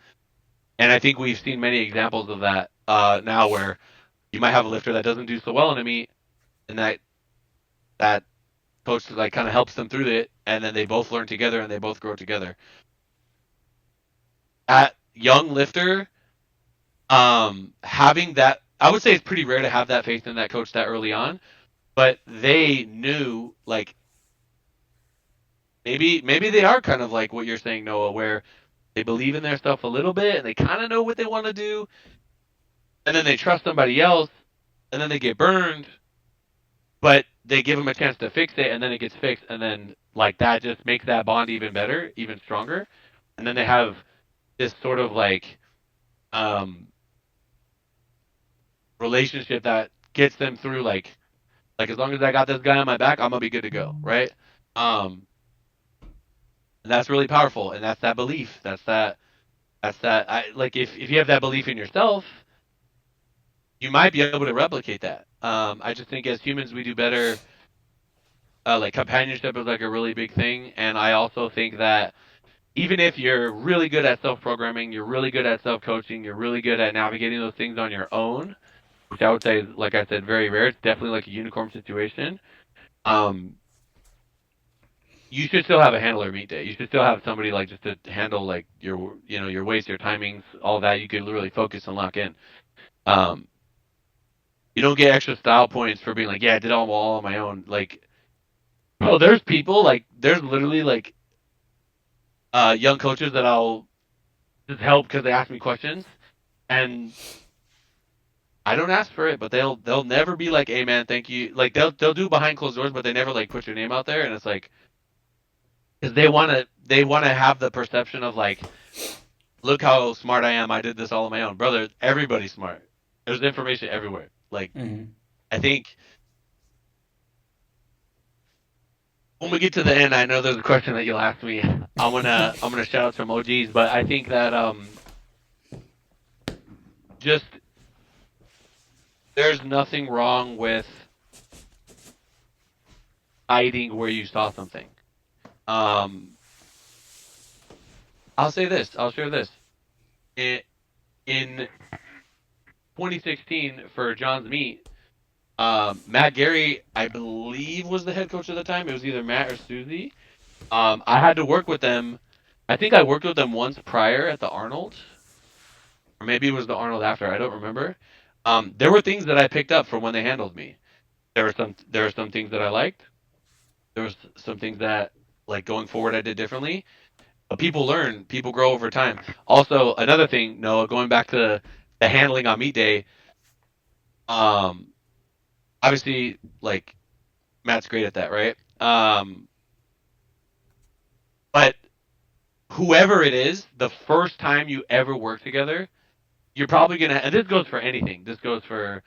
And I think we've seen many examples of that now where you might have a lifter that doesn't do so well in a meet, and that coach like kind of helps them through it, and then they both learn together and they both grow together. at young lifter, having that, I would say it's pretty rare to have that faith in that coach that early on, but they knew, like, maybe they are kind of like what you're saying, Noah, where they believe in their stuff a little bit and they kind of know what they want to do, and then they trust somebody else, and then they get burned, but they give them a chance to fix it, and then it gets fixed, and then like that just makes that bond even better, even stronger, and then they have this sort of um, relationship that gets them through, like as long as I got this guy on my back, I'm gonna be good to go, right? Um, and that's really powerful, and that's that belief. That's that. Like if you have that belief in yourself, you might be able to replicate that. I just think as humans we do better. Like companionship is like a really big thing, and I also think that even if you're really good at self-programming, you're really good at self-coaching, you're really good at navigating those things on your own, which I would say, like I said, very rare. It's definitely like a unicorn situation. Um, you should still have a handler meet day. You should still have somebody like just to handle like your weights, your timings, all that. You can really focus and lock in. Um, you don't get extra style points for being like, yeah, I did all on my own. Like, oh, there's people like there's literally like young coaches that I'll just help because they ask me questions, and I don't ask for it, but they'll never be like, "Hey man, thank you." Like they'll do behind closed doors, but they never like put your name out there, and it's like because they wanna have the perception of like, look how smart I am. I did this all on my own, brother. Everybody's smart. There's information everywhere. Like Mm-hmm. I think when we get to the end, I know there's a question that you'll ask me. I'm gonna shout out some OGs, but I think that just there's nothing wrong with hiding where you saw something. Um, I'll say this. I'll share this. In 2016 for John's Meet, Matt Gary, I believe, was the head coach at the time. It was either Matt or Susie. I had to work with them. I think I worked with them once prior at the Arnold, or maybe it was the Arnold after. I don't remember. There were things that I picked up from when they handled me. There were some things that I liked. There was some things that like going forward I did differently. But people learn, people grow over time. Also, another thing, Noah, going back to the handling on meet day, um, obviously, like Matt's great at that, right? But whoever it is, the first time you ever work together, you're probably gonna, and this goes for anything. This goes for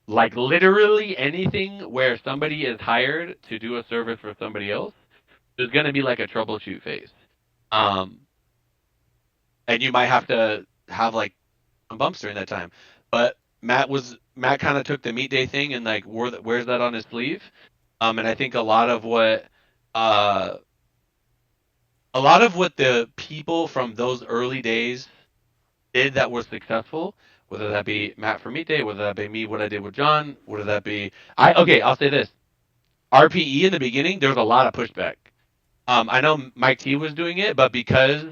like literally anything where somebody is hired to do a service for somebody else. There's gonna be like a troubleshoot phase, um, and you might have to have like some bumps during that time. But Matt kind of took the meet day thing and like wears that on his sleeve. And I think uh a lot of what the people from those early days did that was successful, whether that be Matt for meet day, whether that be me what I did with John, whether that be I okay, I'll say this. RPE in the beginning, there was a lot of pushback. I know Mike T was doing it, but because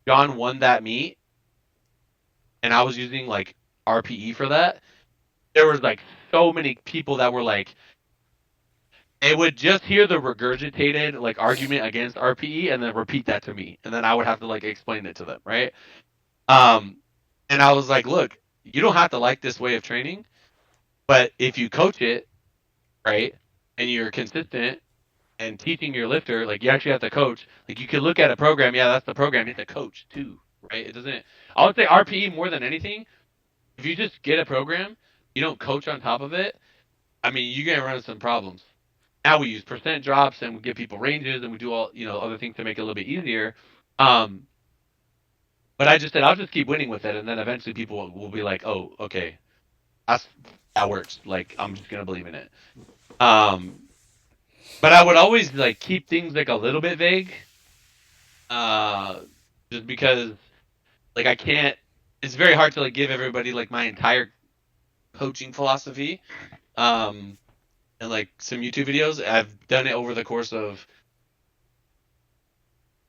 John won that meet and I was using like RPE for that, there was like so many people that were like they would just hear the regurgitated like argument against RPE and then repeat that to me, and then I would have to like explain it to them, right? Um, and I was like, look, you don't have to like this way of training, but if you coach it right and you're consistent and teaching your lifter, like you actually have to coach. Like you can look at a program, yeah, that's the program. You have to coach too, right? It doesn't. I would say RPE more than anything. If you just get a program, you don't coach on top of it. I mean, you're gonna run into some problems. Now we use percent drops and we give people ranges and we do all other things to make it a little bit easier. Um, but I just said I'll just keep winning with it, and then eventually people will be like, oh, okay, that's, that works. Like I'm just gonna believe in it. Um, but I would always like keep things like a little bit vague, uh, just because like I can't. It's very hard to like give everybody like my entire coaching philosophy. Um, and like some YouTube videos. I've done it over the course of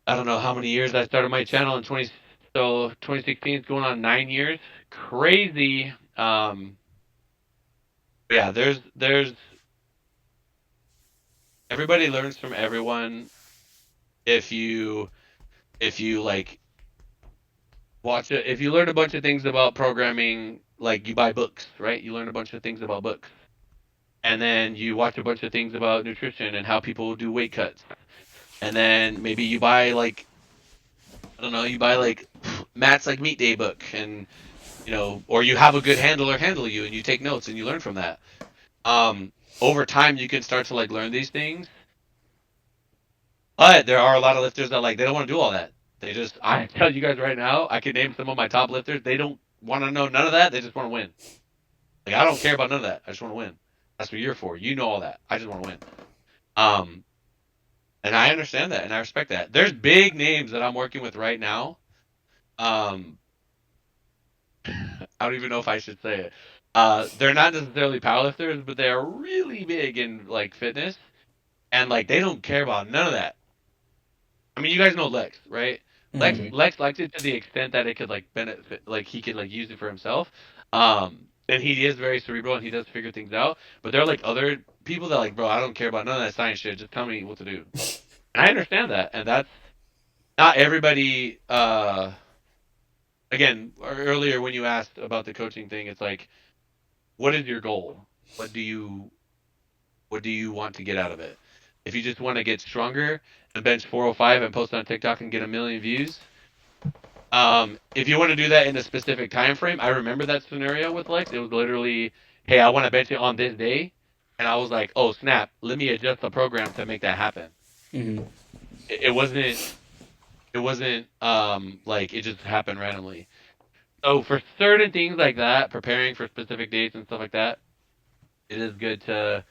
I don't know how many years. I started my channel in So 2016 is going on 9 years. Crazy. Yeah, there's everybody learns from everyone. If you like watch it, if you learn a bunch of things about programming, like you buy books, right? You learn a bunch of things about books, and then you watch a bunch of things about nutrition and how people do weight cuts, and then maybe you buy like I don't know, you buy like Matt's like meat day book, and or you have a good handler handle you, and you take notes and you learn from that. Over time, you can start to like learn these things. But there are a lot of lifters that like they don't want to do all that. I tell you guys right now, I can name some of my top lifters. They don't want to know none of that. They just want to win. Like I don't care about none of that. I just want to win. That's what you're for. You know all that. I just want to win. Um, and I understand that and I respect that. There's big names that I'm working with right now. Um, I don't even know if I should say it. They're not necessarily powerlifters, but they're really big in like fitness, and like they don't care about none of that. I mean, you guys know Lex, right? Mhm. Lex likes it to the extent that it could like benefit, like he could like use it for himself. And he is very cerebral and he does figure things out. But there are like other people that like, bro, I don't care about none of that science shit. Just tell me what to do. And I understand that, and that's not everybody. Again, earlier when you asked about the coaching thing, it's like, what is your goal? What do you want to get out of it? If you just want to get stronger and bench 405 and post on TikTok and get a million views, if you want to do that in a specific time frame, I remember that scenario with Lex. It was literally, hey, I want to bench it on this day, and I was like, oh snap, let me adjust the program to make that happen. Mhm. It wasn't. It wasn't like it just happened randomly. So for certain things like that, preparing for specific dates and stuff like that, it is good to.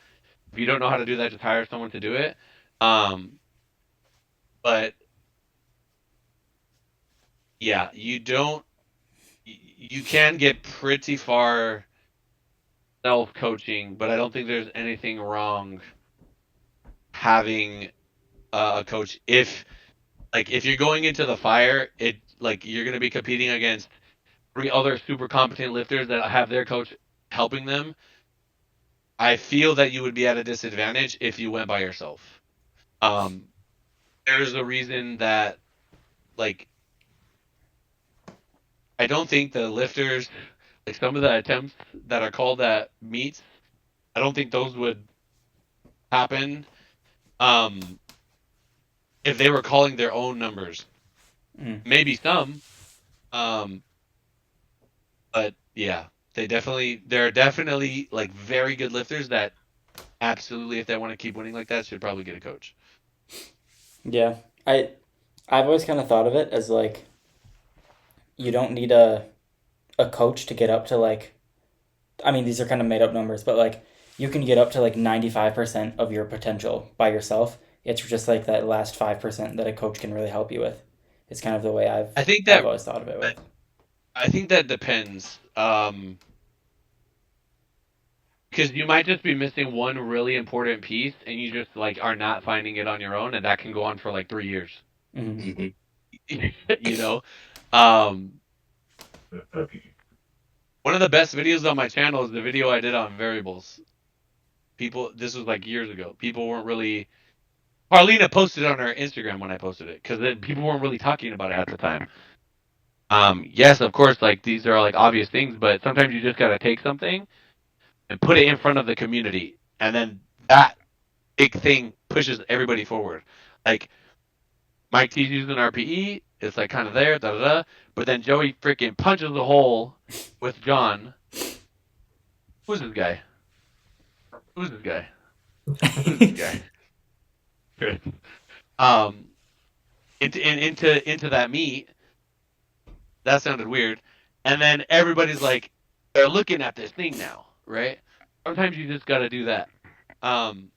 If you don't know how to do that, just hire someone to do it. Um, but yeah, you don't. You can get pretty far self coaching, but I don't think there's anything wrong having a coach. If you're going into the fire, it like you're gonna be competing against 3 other super competent lifters that have their coach helping them. I feel that you would be at a disadvantage if you went by yourself. Um, there's a reason that like I don't think the lifters like some of the attempts that are called at meets, I don't think those would happen if they were calling their own numbers. Mm. Maybe some, um, but yeah, there are definitely like very good lifters that absolutely, if they want to keep winning like that, should probably get a coach. Yeah, I've always kind of thought of it as like you don't need a coach to get up to like, I mean these are kind of made up numbers, but like you can get up to like 95% of your potential by yourself. It's just like that last 5% that a coach can really help you with. It's kind of the way I've I think I've that always thought of it with. I think that depends. Because you might just be missing one really important piece, and you just like are not finding it on your own, and that can go on for like 3 years. Mm-hmm. you know, um, one of the best videos on my channel is the video I did on variables. This was like years ago. People weren't really. Carlina posted it on her Instagram when I posted it because people weren't really talking about it at the time. Yes, of course, like these are like obvious things, but sometimes you just gotta take something and put it in front of the community, and then that big thing pushes everybody forward. Like Mike T's using RPE, it's like kind of there, da da da. But then Joey freaking punches the hole with John. Who's this guy? Who's this guy? Who's this guy? um, into that meet. That sounded weird. And then everybody's like, they're looking at this thing now, right? Sometimes you just got to do that. Um,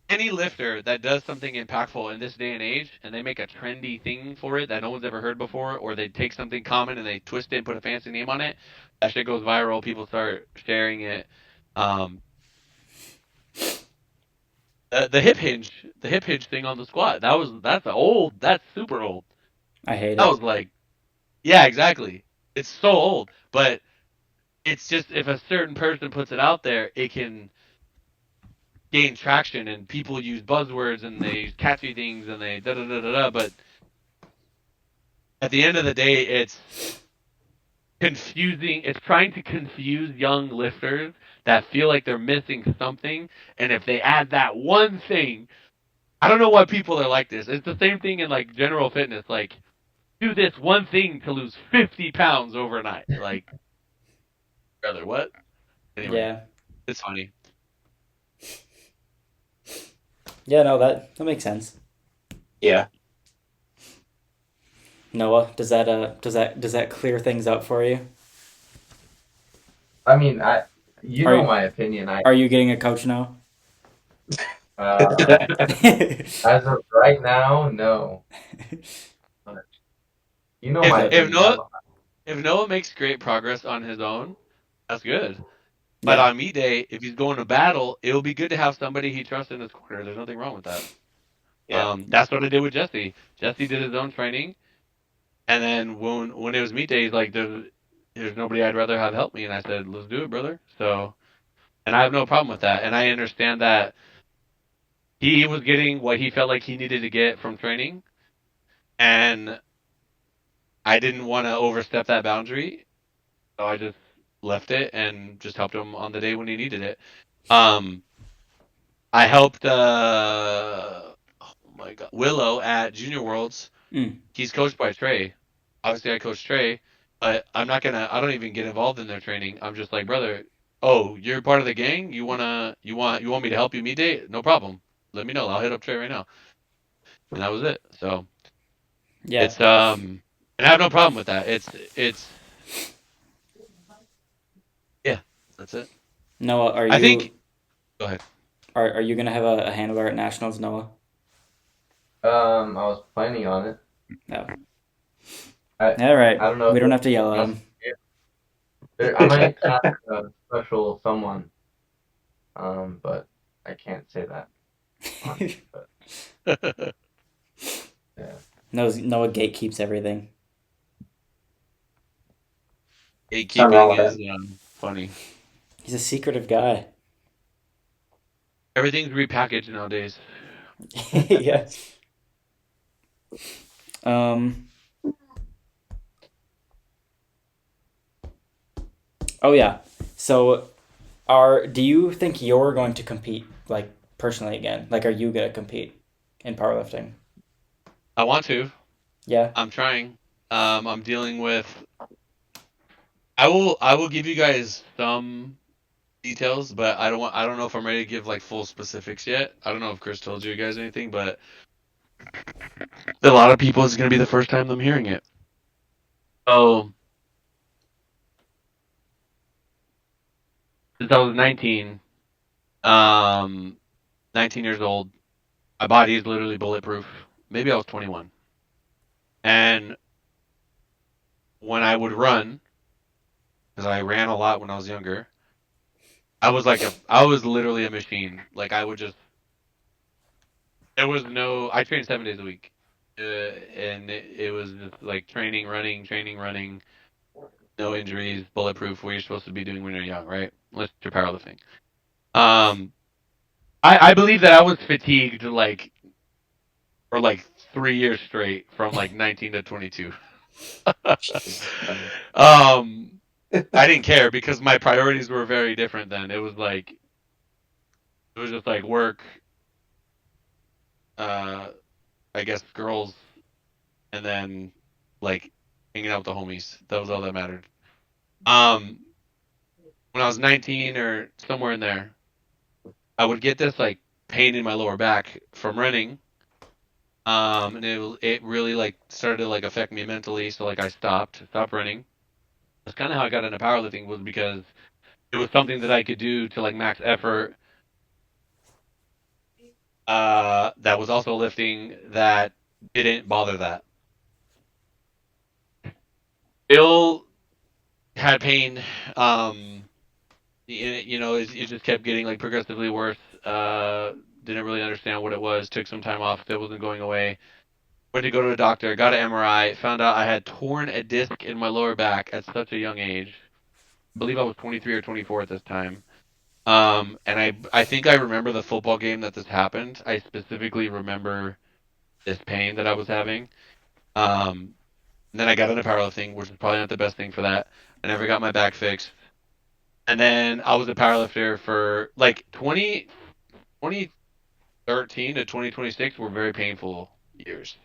any lifter that does something impactful in this day and age, and they make a trendy thing for it that no one's ever heard before, or they take something common and they twist it and put a fancy name on it, that shit goes viral. People start sharing it. Um, the hip hinge thing on the squat. That's super old. I hate I it. was like, yeah, exactly. It's so old, but it's just if a certain person puts it out there, it can gain traction, and people use buzzwords and they use catchy things and they da da da da da. But at the end of the day, it's confusing. It's trying to confuse young lifters that feel like they're missing something, and if they add that one thing, I don't know why people are like this. It's the same thing in like general fitness. Like, do this one thing to lose 50 pounds overnight. Like, brother, what? Anyway, Yeah. it's funny. Yeah, no, that makes sense. Yeah. Noah, does that clear things up for you? I mean, you know Are my opinion. are you getting a coach now? Uh, as of right now, no. But you know If my Okay. if opinion. Noah if Noah makes great progress on his own, that's good. But Yeah. on meet day, if he's going to battle, it'll be good to have somebody he trusts in his corner. There's nothing wrong with that. Yeah. That's what I did with Jesse. Jesse did his own training, and then when it was meet day, he's like, "There's nobody I'd rather have help me," and I said, "Let's do it, brother." So, and I have no problem with that, and I understand that he was getting what he felt like he needed to get from training, and I didn't want to overstep that boundary, so I just left it and just helped him on the day when he needed it. Um, I helped oh my god, Willow at Junior Worlds. Mm. He's coached by Trey. Obviously, I coach Trey, but I don't even get involved in their training. I'm just like, brother, oh, you're part of the gang. You want me to help you meet date? No problem. Let me know. I'll hit up Trey right now. And that was it. So Yeah. it's and I have no problem with that. It's yeah, that's it. Noah, are I think. you Go ahead. are you gonna have a handler at nationals, Noah? I was planning on it. No. I All right. I don't know We if don't have to it's yell at just him. I might ask a special someone, but I can't say that on. But yeah, Noah gatekeeps everything. Nothing wrong Gatekeeping with is that. funny. He's a secretive guy. Everything's repackaged nowadays. Yeah. Um. Oh yeah. So, do you think you're going to compete like personally again? Like, are you gonna compete in powerlifting? I want to. Yeah. I'm trying. I'm dealing with. I will give you guys some details, but I don't know if I'm ready to give like full specifics yet. I don't know if Chris told you guys anything, but a lot of people it's gonna be the first time I'm hearing it. So since I was 19, um, 19 years old, my body is literally bulletproof. Maybe I was 21, and when I would run, because I ran a lot when I was younger, I was literally a machine. Like I would just there was no I trained 7 days a week, and it was just like training, running, no injuries, bulletproof. What you're supposed to be doing when you're young, right? Unless you're powerlifting. Um, I believe that I was fatigued like for like 3 years straight from like 19 to 22. Jeez. I didn't care because my priorities were very different then. It was just like work, uh, I guess girls, and then like hanging out with the homies. That was all that mattered. Um, when I was 19 or somewhere in there, I would get this like pain in my lower back from running. And it really like started to like affect me mentally. So like I stopped running. That's kind of how I got into powerlifting was because it was something that I could do to like max effort. That was also lifting that didn't bother that. Still had pain. Um, it just kept getting like progressively worse. Didn't really understand what it was. Took some time off. It wasn't going away. Went to go to the doctor, got an MRI, found out I had torn a disc in my lower back at such a young age. I believe I was 23 or 24 at this time. And I think I remember the football game that this happened. I specifically remember this pain that I was having. And then I got into powerlifting, which is probably not the best thing for that. I never got my back fixed. And then I was a powerlifter for like 2013 to 2026 were very painful years.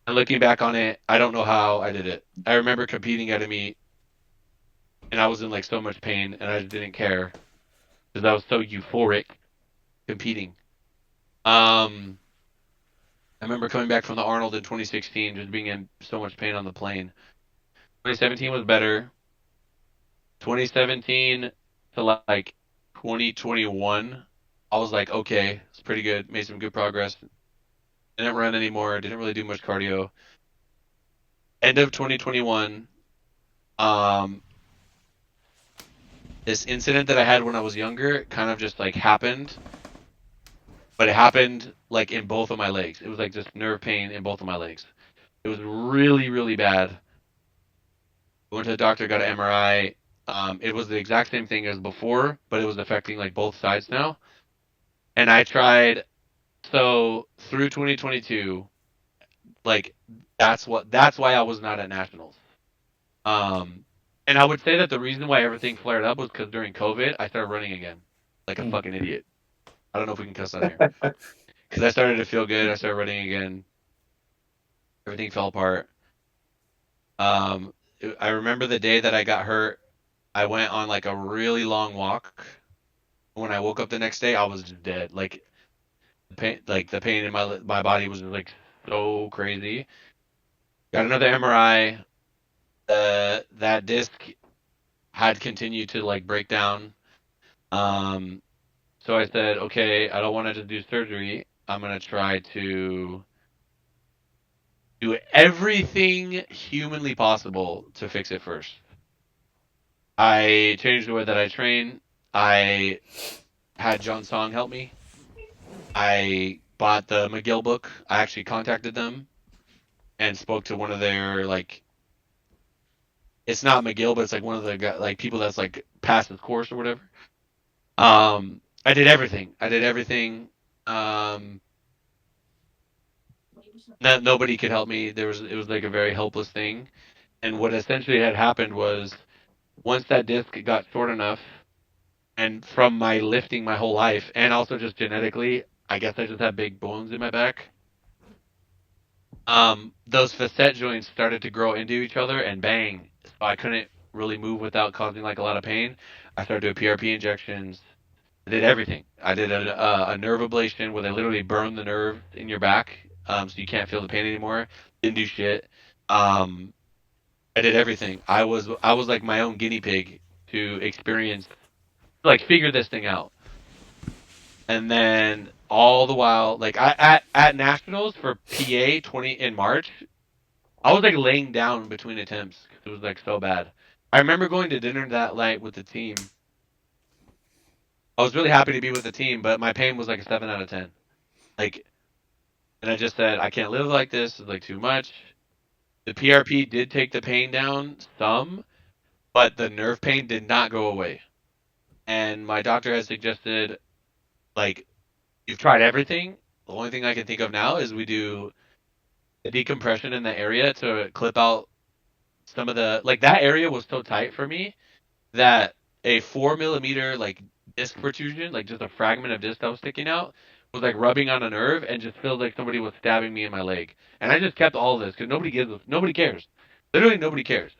And looking back on it, I don't know how I did it. I remember competing at a meet and I was in like so much pain and I just didn't care because I was so euphoric competing. I remember coming back from the Arnold in 2016, just being in so much pain on the plane. 2017 was better. 2017 to like 2021, I was like, okay, it's pretty good. Made some good progress. Didn't run anymore. Didn't really do much cardio. End of 2021, um, this incident that I had when I was younger kind of just like happened, but it happened like in both of my legs. It was like just nerve pain in both of my legs. It was really, really bad. Went to the doctor, got an MRI. It was the exact same thing as before, but it was affecting like both sides now. And I tried so through 2022, like that's why I was not at nationals. Um, and I would say that the reason why everything flared up was because during COVID, I started running again, like a fucking idiot. I don't know if we can cuss on here because I started to feel good. I started running again. Everything fell apart. I remember the day that I got hurt. I went on like a really long walk. When I woke up the next day, I was just dead. The pain in my body was like so crazy. Got another MRI. That disc had continued to like break down. Um, so I said, okay, I don't want to just do surgery. I'm gonna try to do everything humanly possible to fix it first. I changed the way that I train. I had John Song help me. I bought the McGill book. I actually contacted them and spoke to one of their like. It's not McGill, but it's like one of the like people that's like passed the course or whatever. I did everything. I did everything. Um, Nobody could help me. It was like a very helpless thing. And what essentially had happened was once that disc got short enough, and from my lifting my whole life, and also just genetically, I guess I just have big bones in my back. Those facet joints started to grow into each other, and bang! So I couldn't really move without causing like a lot of pain. I started doing PRP injections. I did everything. I did a nerve ablation where they literally burn the nerve in your back, so you can't feel the pain anymore. Didn't do shit. Um, I did everything. I was like my own guinea pig to experience, like figure this thing out. And then all the while, like at nationals for PA 20 in March, I was like laying down between attempts because it was like so bad. I remember going to dinner that night with the team. I was really happy to be with the team, but my pain was like a 7 out of 10. Like, and I just said I can't live like this. It's like too much. The PRP did take the pain down some, but the nerve pain did not go away. And my doctor has suggested, like, you've tried everything. The only thing I can think of now is we do a decompression in the area to clip out some of the, like, that area was so tight for me that a 4 millimeter, like, disc protrusion, like just a fragment of disc that was sticking out, was like rubbing on a nerve and just feels like somebody was stabbing me in my leg. And I just kept all of this because nobody cares. Literally nobody cares.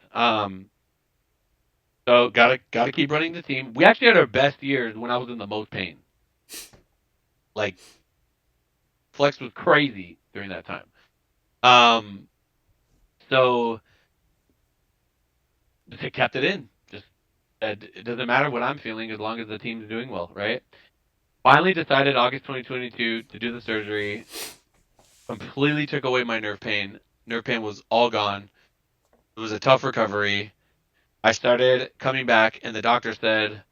So gotta keep running the team. We actually had our best years when I was in the most pain. Like Flex was crazy during that time. Um, so just kept it in. Just it doesn't matter what I'm feeling as long as the team's doing well, right? Finally decided August 2022 to do the surgery. Completely took away my nerve pain. Nerve pain was all gone. It was a tough recovery. I started coming back, and the doctor said,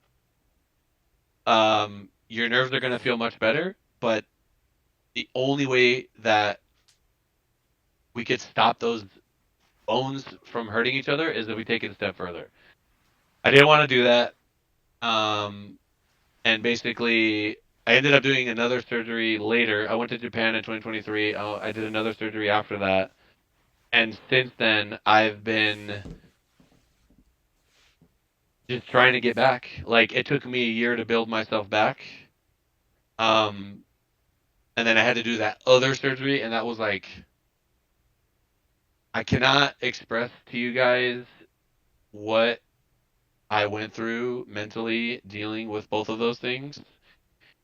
your nerves are going to feel much better, but the only way that we could stop those bones from hurting each other is if we take it a step further. I didn't want to do that. And basically, I ended up doing another surgery later. I went to Japan in 2023. I did another surgery after that. And since then, I've been just trying to get back. Like, it took me a year to build myself back. And then I had to do that other surgery, and that was like, I cannot express to you guys what I went through mentally dealing with both of those things.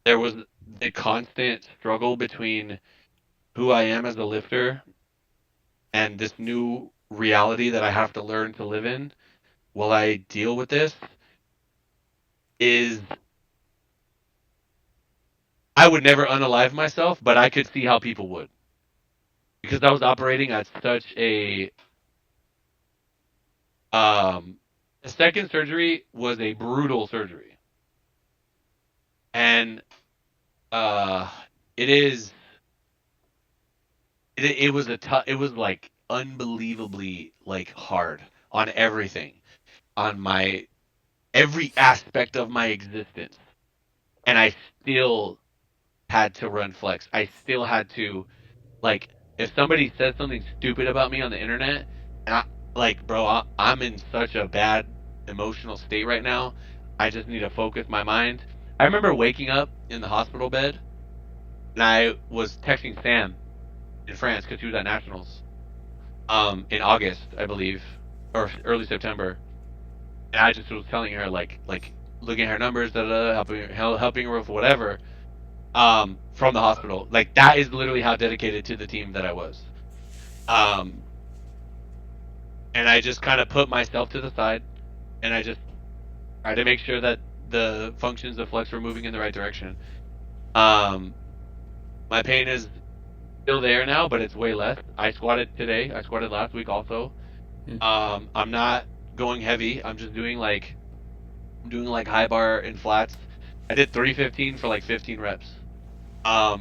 There was the constant struggle between who I am as a lifter and this new reality that I have to learn to live in while I deal with this is I would never unalive myself, but I could see how people would. Because I was operating at such the second surgery was a brutal surgery. And it is it was it was like unbelievably like hard on everything, on my every aspect of my existence. And I still had to run flex. I still had to, like, if somebody said something stupid about me on the internet, and I'm in such a bad emotional state right now. I just need to focus my mind. I remember waking up in the hospital bed, and I was texting Sam in France because she was at nationals, in August, I believe, or early September, and I just was telling her like looking at her numbers, helping her with whatever, from the hospital. Like, that is literally how dedicated to the team that I was. And I just kind of put myself to the side, and I just tried to make sure that the functions of flex were moving in the right direction. My pain is still there now, but it's way less. I squatted today. I squatted last week also. I'm not going heavy. I'm just doing like high bar and flats. I did 315 for like 15 reps.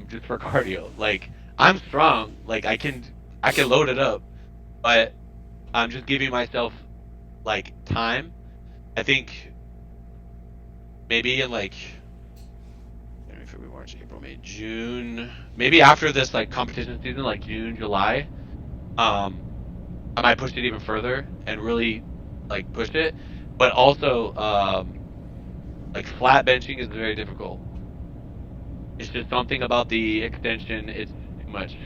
Just for cardio. Like, I'm strong. Like, I can load it up, but I'm just giving myself like time. I think maybe in like January, February, March, April, May, June, maybe after this like competition season, like June, July, I might push it even further and really like push it. But also, like, flat benching is very difficult. It's just something about the extension. It's too much.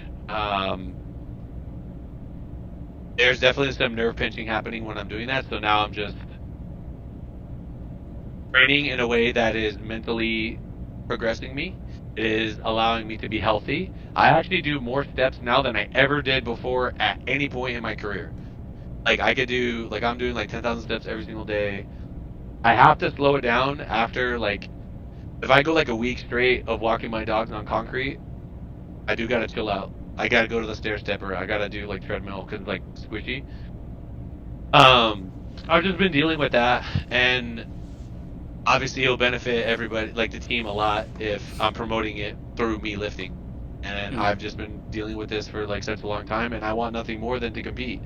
There's definitely some nerve pinching happening when I'm doing that. So now I'm just training in a way that is mentally progressing me. It is allowing me to be healthy. I actually do more steps now than I ever did before at any point in my career. Like, I could do, like, I'm doing like 10,000 steps every single day. I have to slow it down after, like, if I go like a week straight of walking my dogs on concrete, I do gotta chill out. I gotta go to the stair stepper. I gotta do like treadmill because like squishy. I've just been dealing with that, and obviously it'll benefit everybody, like the team, a lot if I'm promoting it through me lifting. And I've just been dealing with this for like such a long time, and I want nothing more than to compete.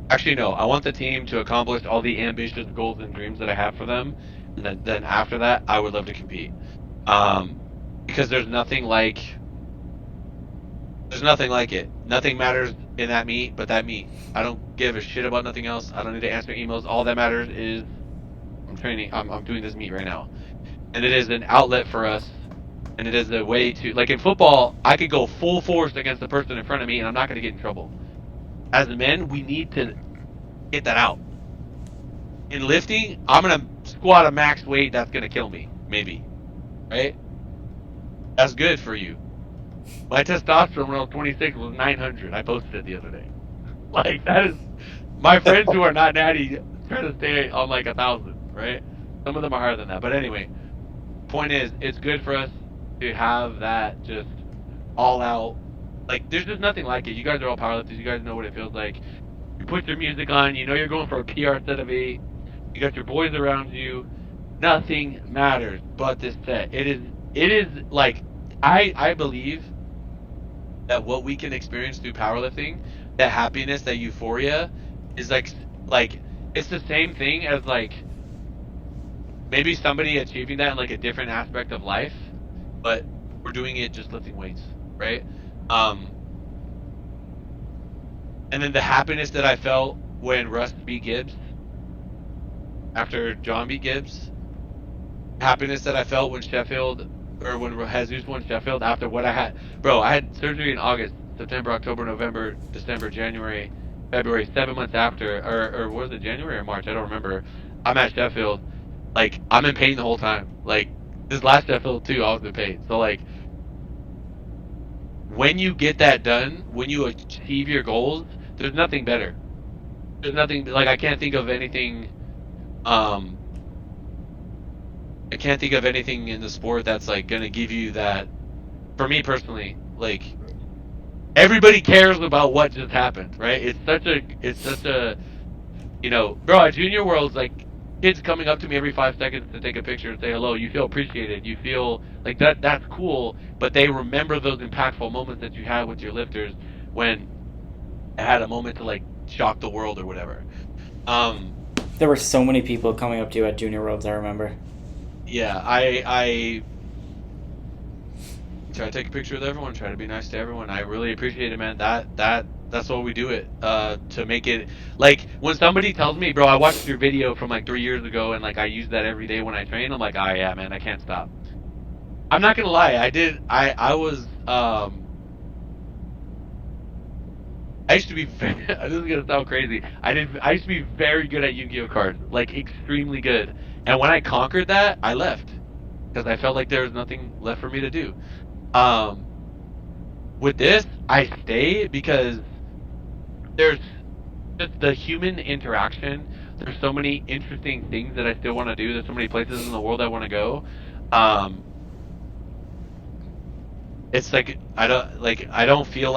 Actually, no, I want the team to accomplish all the ambitious goals and dreams that I have for them, and then after that, I would love to compete. Because there's nothing like it. Nothing matters in that meet but that meet. I don't give a shit about nothing else. I don't need to answer emails. All that matters is I'm training. I'm doing this meet right now, and it is an outlet for us, and it is a way to, like, in football, I could go full force against the person in front of me, and I'm not going to get in trouble. As men, we need to get that out. In lifting, I'm going to squat a max weight that's going to kill me, maybe. Right? That's good for you. My testosterone when I was 26 was 900. I posted it the other day. Like, that is... My friends who are not natty try to stay on like 1,000, right? Some of them are higher than that. But anyway, point is, it's good for us to have that just all out. Like, there's just nothing like it. You guys are all powerlifters. You guys know what it feels like. You put your music on. You know you're going for a PR set of 8. You got your boys around you. Nothing matters but this set. It is like, I believe that what we can experience through powerlifting, that happiness, that euphoria, is like it's the same thing as like maybe somebody achieving that in like a different aspect of life, but we're doing it just lifting weights, right? Um, and then the happiness that I felt when Russ beat Gibbs after John beat Gibbs, happiness that I felt when Sheffield or when Jesus won Sheffield after what I had. Bro, I had surgery in August, September, October, November, December, January, February, 7 months after, or was it January or March? I don't remember. I'm at Sheffield. Like, I'm in pain the whole time. Like, this last Sheffield too, I was in pain. So like, when you get that done, when you achieve your goals, there's nothing better. There's nothing, like, I can't think of anything, I can't think of anything in the sport that's like gonna give you that. For me personally, like, everybody cares about what just happened, right? It's such a, bro, at Junior Worlds, like, kids coming up to me every 5 seconds to take a picture and say hello. You feel appreciated. You feel like that's cool, but they remember those impactful moments that you had with your lifters when I had a moment to like shock the world or whatever. There were so many people coming up to you at Junior Worlds, I remember. Yeah, I try to take a picture with everyone, try to be nice to everyone. I really appreciate it, man. That's what we do it to make it, like, when somebody tells me, bro, I watched your video from like 3 years ago and like I use that every day when I train. I'm like, oh yeah, man, I can't stop. I'm not gonna lie, I used to be very, this is gonna sound crazy. I used to be very good at Yu-Gi-Oh cards, like extremely good. And when I conquered that, I left because I felt like there was nothing left for me to do. Um, with this, I stay because there's just the human interaction. There's so many interesting things that I still want to do. There's so many places in the world I want to go. Um, it's like I don't feel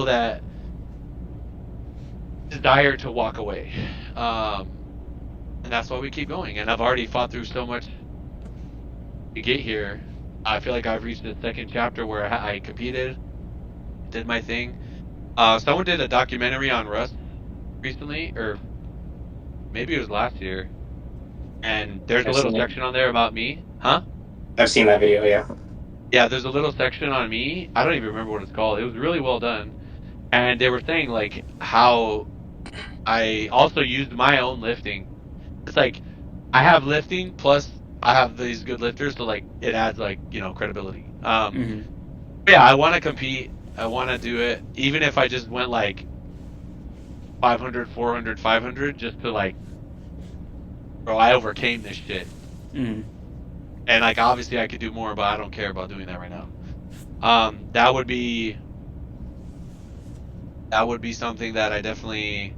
that desire to walk away. And that's why we keep going. And I've already fought through so much to get here. I feel like I've reached the second chapter where I competed, did my thing. Someone did a documentary on Russ recently, or maybe it was last year, and there's a I've little seen it. section on there about me. Huh? I've seen that video, yeah. Yeah, there's a little section on me. I don't even remember what it's called. It was really well done. And they were saying like how I also used my own lifting. It's like I have lifting plus I have these good lifters, so like it adds like, credibility. Mm-hmm. Yeah, I want to compete. I want to do it, even if I just went like 500, 400, 500, just to like, bro, I overcame this shit. Mm-hmm. And like obviously I could do more, but I don't care about doing that right now. That would be something that I definitely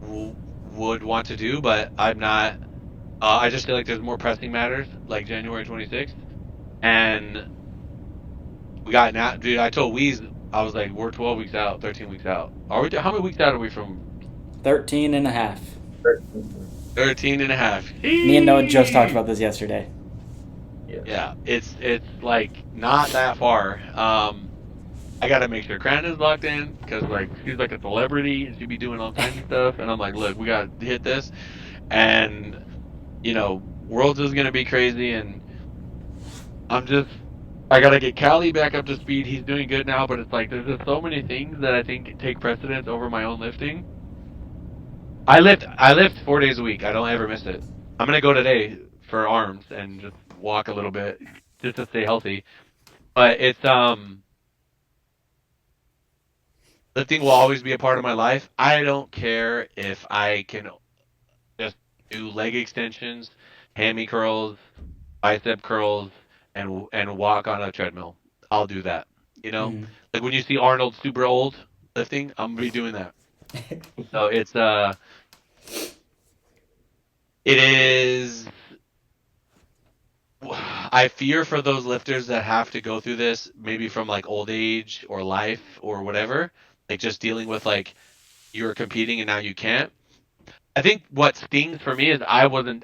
would want to do, but I'm not. I just feel like there's more pressing matters, like January 26th, and we got now. Dude, I told Weez, I was like, we're 12 weeks out, 13 weeks out. Are we? How many weeks out are we from? 13 and a half. 13 and a half. Me and Noah just talked about this yesterday. Yeah, it's like not that far. I gotta make sure Crandon's locked in because like she's like a celebrity and she'd be doing all kinds of stuff, and I'm like, look, we gotta hit this, and Worlds is gonna be crazy, and I gotta get Callie back up to speed. He's doing good now, but it's like there's just so many things that I think take precedence over my own lifting. I lift 4 days a week. I don't ever miss it. I'm gonna go today for arms and just walk a little bit just to stay healthy. But it's lifting will always be a part of my life. I don't care if I can just do leg extensions, hammy curls, bicep curls, and walk on a treadmill. I'll do that. Mm-hmm. Like when you see Arnold super old lifting, I'm gonna be doing that. So it is. I fear for those lifters that have to go through this, maybe from like old age or life or whatever, like just dealing with like you're competing and now you can't. I think what stings for me is I wasn't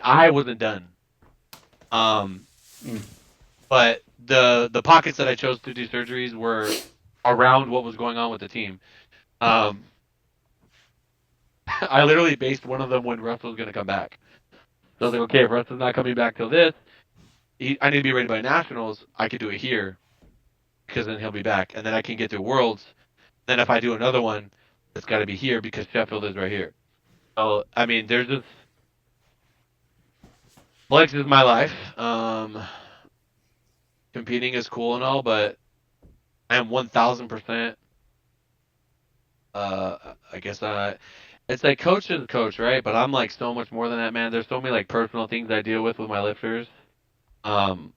done. But the pockets that I chose to do surgeries were around what was going on with the team. I literally based one of them when Russ was going to come back. So I was like, okay, if Russ is not coming back till this, I need to be ready by nationals. I could do it here because then he'll be back, and then I can get through Worlds. Then if I do another one, it's got to be here because Sheffield is right here. So I mean, there's just Flexx is my life. Competing is cool and all, but I am 1,000%. I guess it's like coach is coach, right? But I'm like so much more than that, man. There's so many like personal things I deal with my lifters. Um,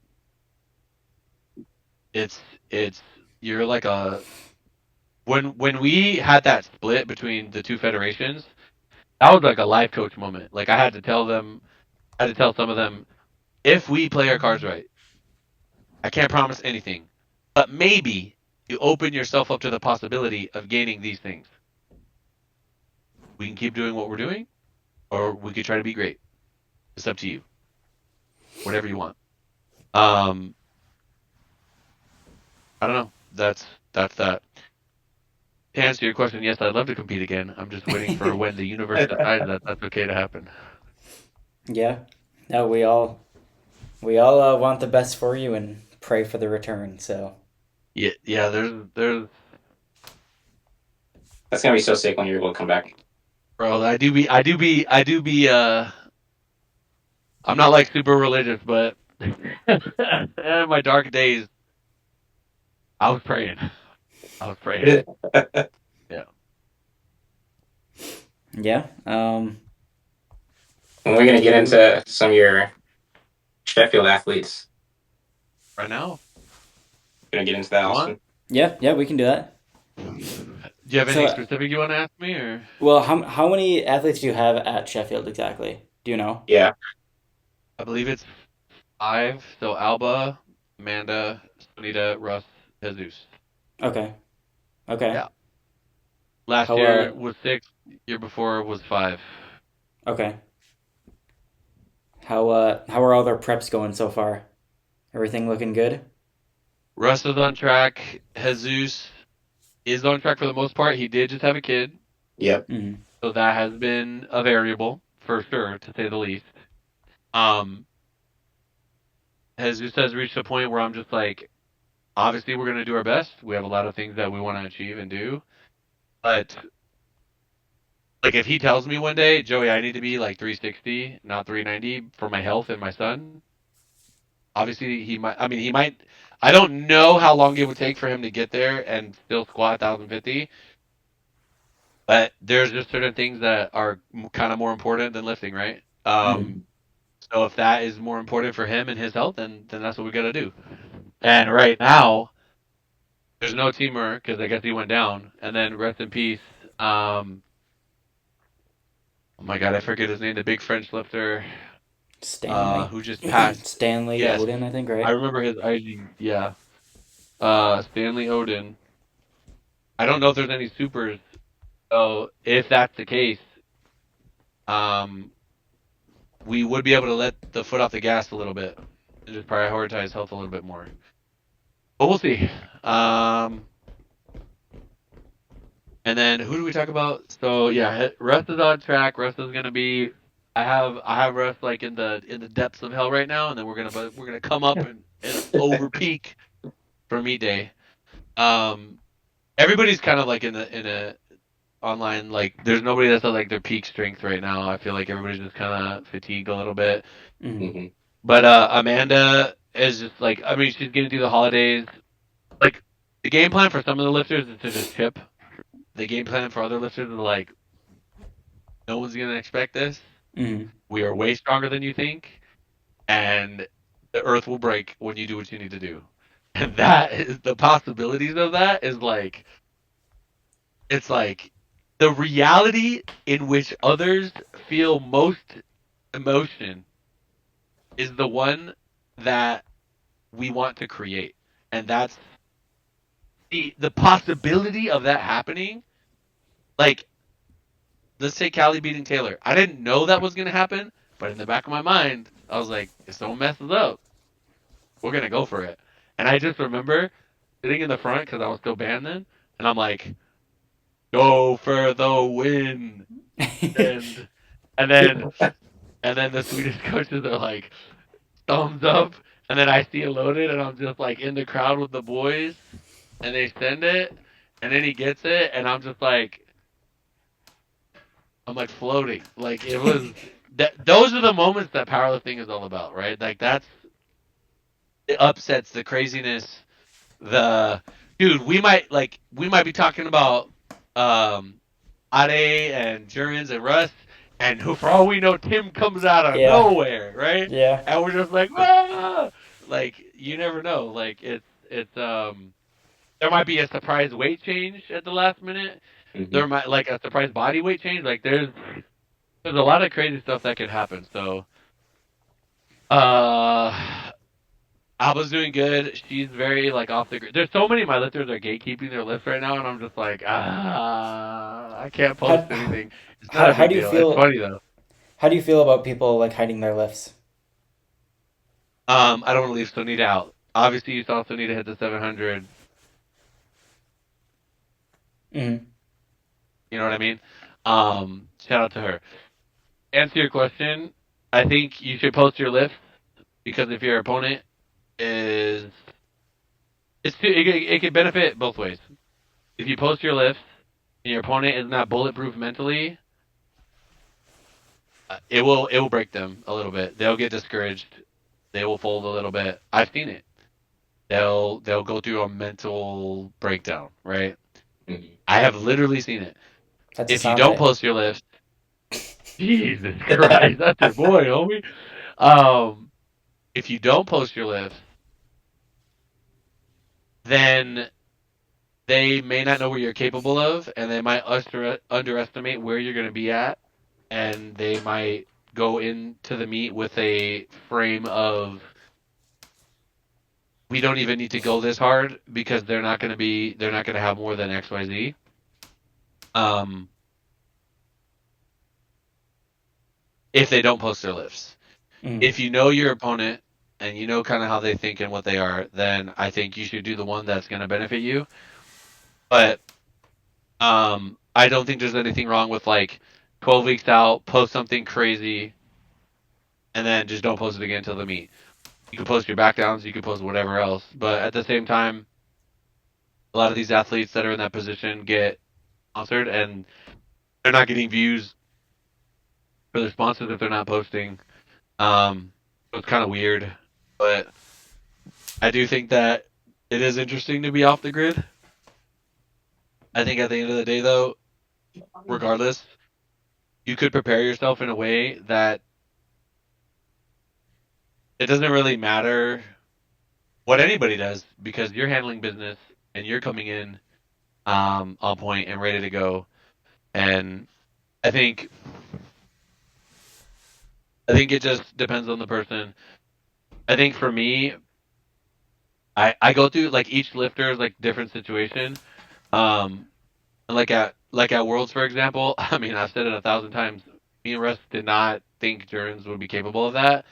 it's you're like a when we had that split between the two federations, that was like a life coach moment. Like I had to tell some of them, if we play our cards right, I can't promise anything, but maybe you open yourself up to the possibility of gaining these things. We can keep doing what we're doing, or we could try to be great. It's up to you. Whatever you want. I don't know. That's that. To answer your question, yes, I'd love to compete again. I'm just waiting for when the universe decides that that's okay to happen. Yeah. No, we all want the best for you and pray for the return. So. Yeah. There's. That's gonna be so sick when you're able to come back. Bro, I do be. I'm not like super religious, but in my dark days, I was praying. Yeah. Yeah. And we're gonna get into some of your Sheffield athletes. Right now. We're gonna get into that You also. want? Yeah, we can do that. Do you have anything specific you want to ask me, or? Well, how many athletes do you have at Sheffield exactly? Do you know? Yeah. I believe it's 5. So Alba, Amanda, Sonita, Russ, Jesus. Okay. Yeah. Last year was 6. Year before was 5. Okay. How are all their preps going so far? Everything looking good? Russ is on track. Jesus is on track for the most part. He did just have a kid. Yep. Mm-hmm. So that has been a variable for sure, to say the least. Jesus has reached a point where I'm just like, obviously we're going to do our best. We have a lot of things that we want to achieve and do. But like if he tells me one day, Joey, I need to be like 360, not 390 for my health and my son. Obviously he might. I don't know how long it would take for him to get there and still squat 1,050. But there's just certain things that are kind of more important than lifting, right? So if that is more important for him and his health, then that's what we got to do. And right now, there's no teamer because I guess he went down. And then rest in peace. Oh my God, I forget his name. The big French lifter, Stanley, who just passed. Stanley Odin, I think, right? I remember his IG. Yeah, Stanley Odin. I don't know if there's any supers. So if that's the case, we would be able to let the foot off the gas a little bit and just prioritize health a little bit more. But we'll see. And then who do we talk about? So yeah, Russ is on track. Russ is gonna be. I have Russ like in the depths of hell right now, and then we're gonna come up and over peak for meet day. Everybody's kind of like in a online, like there's nobody that's at like their peak strength right now. I feel like everybody's just kind of fatigued a little bit. Mm-hmm. But Amanda is just like, I mean, she's getting through the holidays. Like the game plan for some of the lifters is to just chip. The game plan for other lifters is like, no one's gonna expect this. Mm-hmm. We are way stronger than you think, and the earth will break when you do what you need to do. And that is the possibilities of that is like, it's like the reality in which others feel most emotion is the one that we want to create. And that's the possibility of that happening. Like, let's say Callie beating Taylor. I didn't know that was going to happen, but in the back of my mind, I was like, if someone messes up, we're going to go for it. And I just remember sitting in the front because I was still banned then, and I'm like, "Go for the win!" And and then and then the Swedish coaches are like, "Thumbs up!" And then I see it loaded, and I'm just like in the crowd with the boys, and they send it, and then he gets it, and I'm just like, I'm like floating. Like it was that. Those are the moments that powerlifting is all about, right? Like that's the upsets, the craziness, the dude. We might be talking about Ade and Germans and Russ, and who for all we know, Tim comes out of Yeah. nowhere, right? Yeah. And we're just like, ah! Like you never know. Like it's there might be a surprise weight change at the last minute. Mhm. There might like a surprise body weight change. Like there's a lot of crazy stuff that could happen. So, Alba's doing good. She's very like off the grid. There's so many of my lifters are gatekeeping their lifts right now, and I'm just like, I can't post How, anything. It's not a how big do you deal. It's feel? funny though. How do you feel about people like hiding their lifts? I don't want to leave Sonita out. Obviously, you saw Sonita hit the 700. Mm-hmm. You know what I mean? Shout out to her. Answer your question. I think you should post your lift because if your opponent is, it could benefit both ways. If you post your lift and your opponent is not bulletproof mentally, it will break them a little bit. They'll get discouraged. They will fold a little bit. I've seen it. They'll go through a mental breakdown, right? Mhm. I have literally seen it. That's a If you sound don't bite. post your lift, Jesus Christ, that's your boy, homie. If you don't post your lift, then they may not know what you're capable of, and they might underestimate where you're going to be at, and they might go into the meet with a frame of we don't even need to go this hard because they're not going to have more than XYZ. If they don't post their lifts. Mm. If you know your opponent and you know kind of how they think and what they are, then I think you should do the one that's going to benefit you. But I don't think there's anything wrong with like 12 weeks out, post something crazy, and then just don't post it again until the meet. You can post your back downs, you can post whatever else, but at the same time, a lot of these athletes that are in that position get sponsored, and they're not getting views for their sponsors if they're not posting. So it's kind of weird, but I do think that it is interesting to be off the grid. I think at the end of the day, though, regardless, you could prepare yourself in a way that it doesn't really matter what anybody does because you're handling business and you're coming in on point and ready to go. And I think it just depends on the person. I think for me, I go through like each lifter is like different situation. Um, like at Worlds, for example, I mean, I've said it 1,000 times. Me and Russ did not think Jurgens would be capable of that,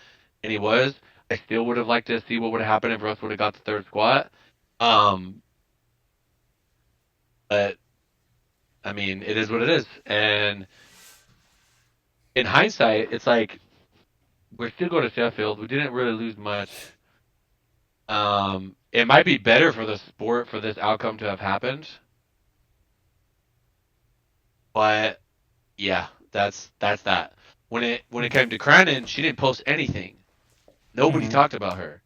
and he was. I still would have liked to see what would have happened if Russ would have got the third squat. But I mean, it is what it is. And in hindsight, it's like we're still going to Sheffield. We didn't really lose much. It might be better for the sport for this outcome to have happened, but yeah, that's that. When it came to Cranon, she didn't post anything. Nobody Mhm. talked about her.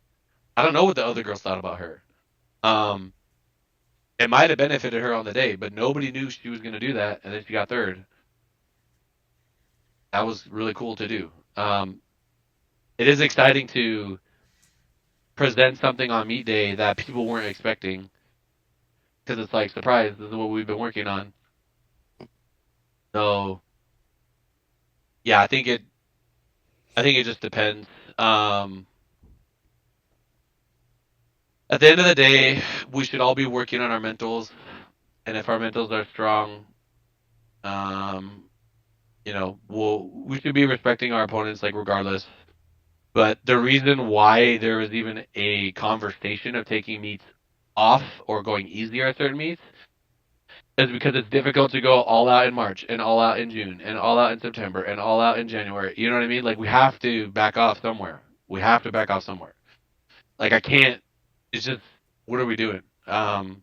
I don't know what the other girls thought about her. Um, it might have benefited her on the day, but nobody knew she was going to do that, and then she got third. That was really cool to do. It is exciting to present something on meet day that people weren't expecting because it's like surprise. This is what we've been working on. So yeah, I think it just depends. At the end of the day, we should all be working on our mentals, and if our mentals are strong, um, we should be respecting our opponents like regardless. But the reason why there was even a conversation of taking meets off or going easier at certain meets is because it's difficult to go all out in March and all out in June and all out in September and all out in January. You know what I mean? Like we have to back off somewhere. We have to back off somewhere. Like I can't. It's just what are we doing? Unless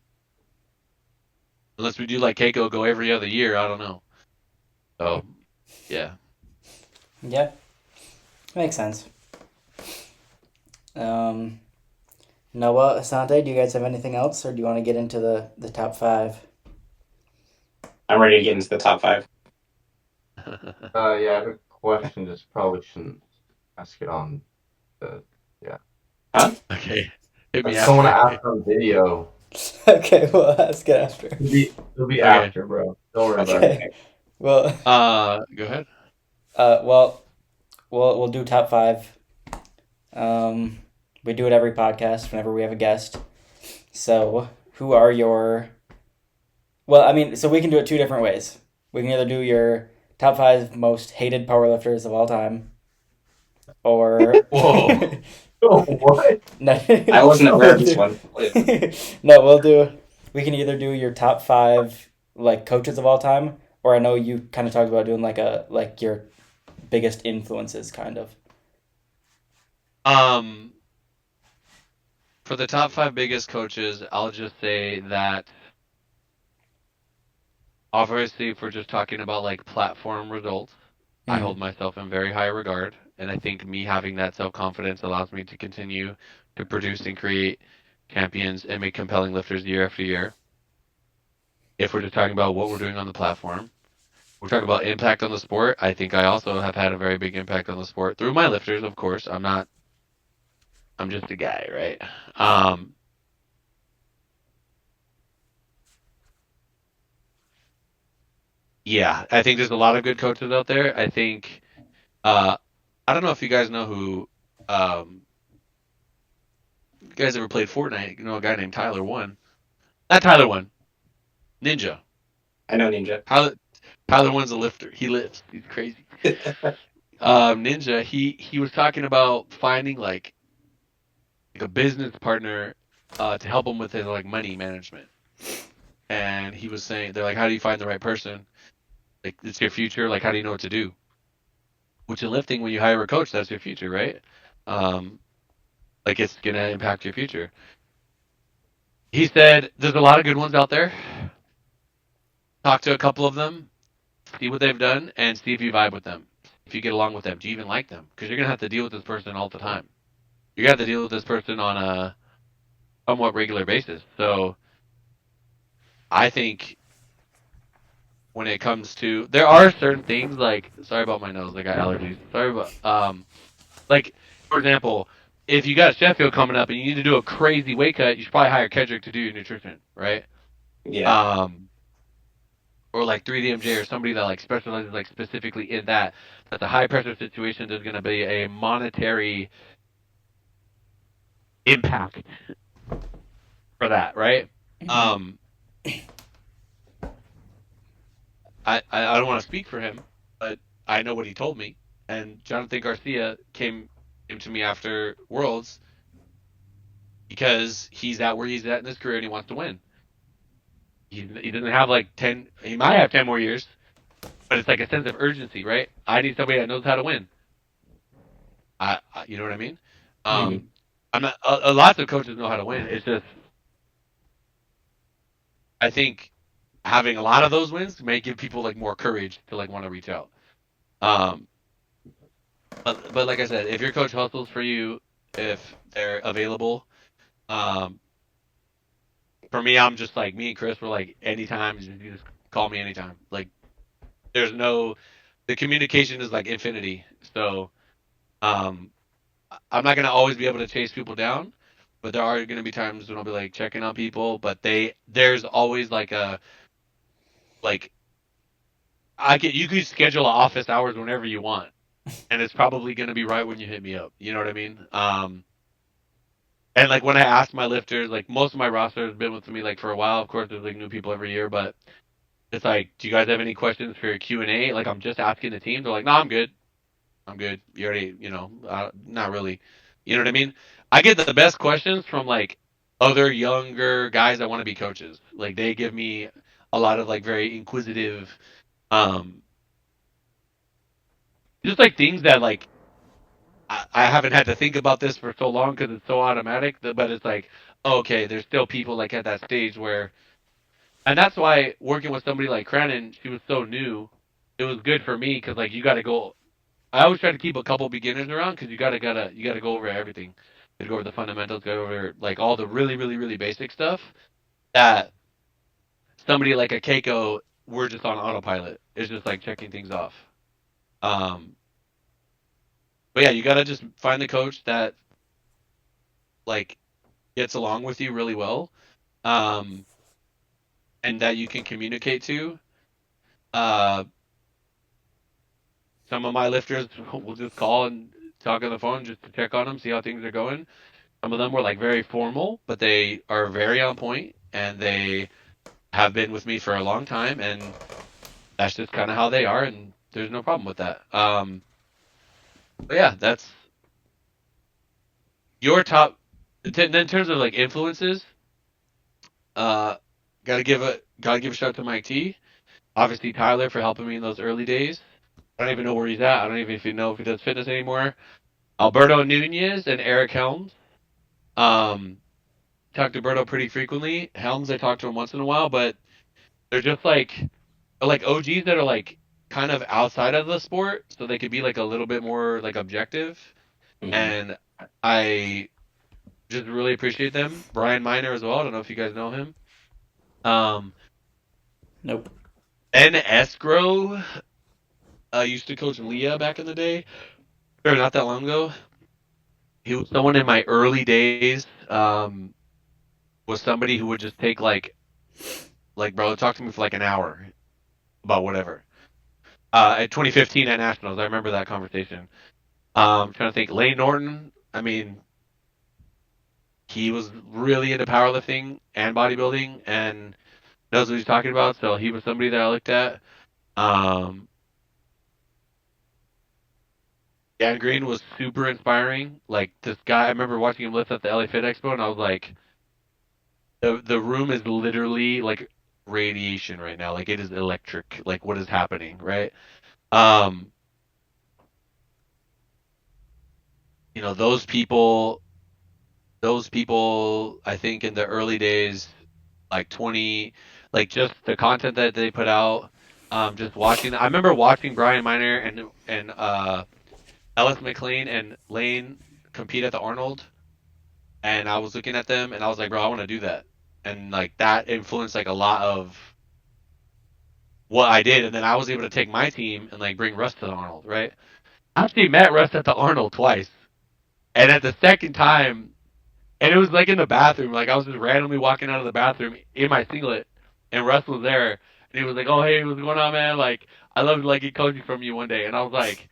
we do like Keiko, go every other year. I don't know. So yeah. Yeah, makes sense. Noah, Asante, do you guys have anything else, or do you want to get into the top 5? I'm ready to get into the top 5. Yeah, I have a question. Just probably shouldn't ask it on the. Okay. Hit I me just don't want to after. ask on video. Okay, we'll ask it after. It'll be Okay. after, bro. Don't worry about it. Okay. Well, Go ahead. well, we'll do top 5. We do it every podcast whenever we have a guest. So, who are your? Well, I mean, so we can do it 2 different ways. We can either do your top 5 most hated powerlifters of all time, or Whoa. Oh, what? No, I wasn't aware of this one. No, we can either do your top 5 like coaches of all time, or I know you kind of talked about doing like your biggest influences kind of. For the top 5 biggest coaches, I'll just say that obviously if we're just talking about like platform results, I hold myself in very high regard, and I think me having that self-confidence allows me to continue to produce and create champions and make compelling lifters year after year. If we're just talking about what we're doing on the platform, we're talking about impact on the sport. I think I also have had a very big impact on the sport through my lifters, of course. I'm just a guy, right? Yeah, I think there's a lot of good coaches out there. I think, I don't know if you guys know who, you guys ever played Fortnite? You know a guy named Tyler One. Not Tyler One, Ninja. I know Ninja. Tyler One's a lifter. He lifts. He's crazy. Ninja. He was talking about finding like a business partner to help him with his like money management. And he was saying, they're like, how do you find the right person? Like, it's your future. Like, how do you know what to do? Which in lifting, when you hire a coach, that's your future, right? Like, it's gonna impact your future. He said, there's a lot of good ones out there. Talk to a couple of them, see what they've done, and see if you vibe with them. If you get along with them, do you even like them? Because you're gonna have to deal with this person all the time. You're gonna have to deal with this person on a somewhat regular basis. So, I think when it comes to, there are certain things like, sorry about my nose, I got allergies. Sorry about like, for example, if you got Sheffield coming up and you need to do a crazy weight cut, you should probably hire Kedrick to do your nutrition, right? Yeah. Or like 3DMJ or somebody that like specializes like specifically in that. That's a high pressure situation. There's going to be a monetary impact for that, right? I don't want to speak for him, but I know what he told me. And Jonathan Garcia came to me after Worlds because he's at where he's at in his career and he wants to win. He doesn't have like 10, he might have 10 more years, but it's like a sense of urgency, right? I need somebody that knows how to win. You know what I mean? I'm not, lots of coaches know how to win. It's just, I think having a lot of those wins may give people like more courage to like want to reach out. But like I said, if your coach hustles for you, if they're available, for me, I'm just like me and Chris. We're like anytime, you just call me anytime. Like there's no, the communication is like infinity. So, I'm not gonna always be able to chase people down, but there are gonna be times when I'll be like checking on people. But there's always like a, like you could schedule office hours whenever you want, and it's probably gonna be right when you hit me up. You know what I mean? And like when I ask my lifters, like most of my roster has been with me like for a while. Of course, there's like new people every year, but it's like, do you guys have any questions for your Q&A? Like I'm just asking the team. They're like, no, I'm good. I'm good. You already, not really. You know what I mean? I get the best questions from like other younger guys that want to be coaches. Like they give me a lot of like very inquisitive, um, just like things that like I haven't had to think about this for so long because it's so automatic. But it's like, okay, there's still people like at that stage where, and that's why working with somebody like Crennan, she was so new. It was good for me because like you got to go. I always try to keep a couple beginners around because you gotta go over everything. You gotta go over the fundamentals, go over like all the really basic stuff that somebody like a Keiko, we're just on autopilot. It's just like checking things off. Um, but yeah, you gotta just find the coach that like gets along with you really well, um, and that you can communicate to. Uh, some of my lifters will just call and talk on the phone just to check on them, see how things are going. Some of them were like very formal, but they are very on point, and they have been with me for a long time, and that's just kind of how they are, and there's no problem with that. But yeah, that's your top. In terms of like influences, uh, gotta give a shout out to Mike T. Obviously Tyler for helping me in those early days. I don't even know where he's at. I don't even know if he does fitness anymore. Alberto Nunez and Eric Helms. Um, talk to Alberto pretty frequently. Helms, I talk to him once in a while, but they're just like OGs that are like kind of outside of the sport, so they could be like a little bit more like objective. Mhm. And I just really appreciate them. Brian Miner as well. I don't know if you guys know him. Um, Nope. Ben Escrow used to coach Leah back in the day, or not that long ago. He was someone in my early days. Was somebody who would just take like bro, talk to me for like an hour about whatever. At 2015 at Nationals, I remember that conversation. Trying to think, Lane Norton. I mean, he was really into powerlifting and bodybuilding and knows what he's talking about. So he was somebody that I looked at. Um, Dan Green was super inspiring. Like this guy, I remember watching him lift at the LA Fit Expo, and I was like, the room is literally like radiation right now. Like it is electric. Like what is happening, right? Um, those people, I think in the early days, like 20, like just the content that they put out, just watching. I remember watching Brian Miner and Ellis McLean and Lane compete at the Arnold, and I was looking at them and I was like, bro, I want to do that, and like that influenced like a lot of what I did, and then I was able to take my team and like bring Russ to the Arnold, right? I actually met Russ at the Arnold twice, and at the second time, and it was like in the bathroom, like I was just randomly walking out of the bathroom in my singlet, and Russ was there, and he was like, "Oh hey, what's going on, man? Like I love like get coaching from you one day," and I was like,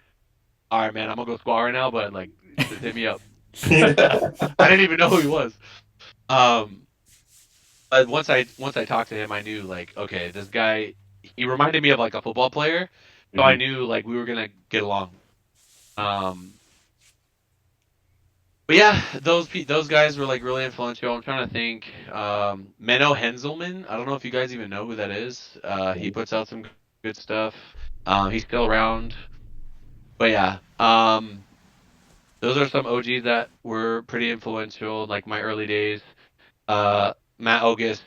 "All right, man, I'm gonna go squat right now, but like just hit me up." I didn't even know who he was. Um, but once I talked to him, I knew like, okay, this guy, he reminded me of like a football player, so I Mhm. knew like we were gonna get along. Um, but yeah, those guys were like really influential. I'm trying to think. Menno Henselman. I don't know if you guys even know who that is. He puts out some good stuff. He's still around. But yeah, those are some OGs that were pretty influential, like my early days. Matt Ogus,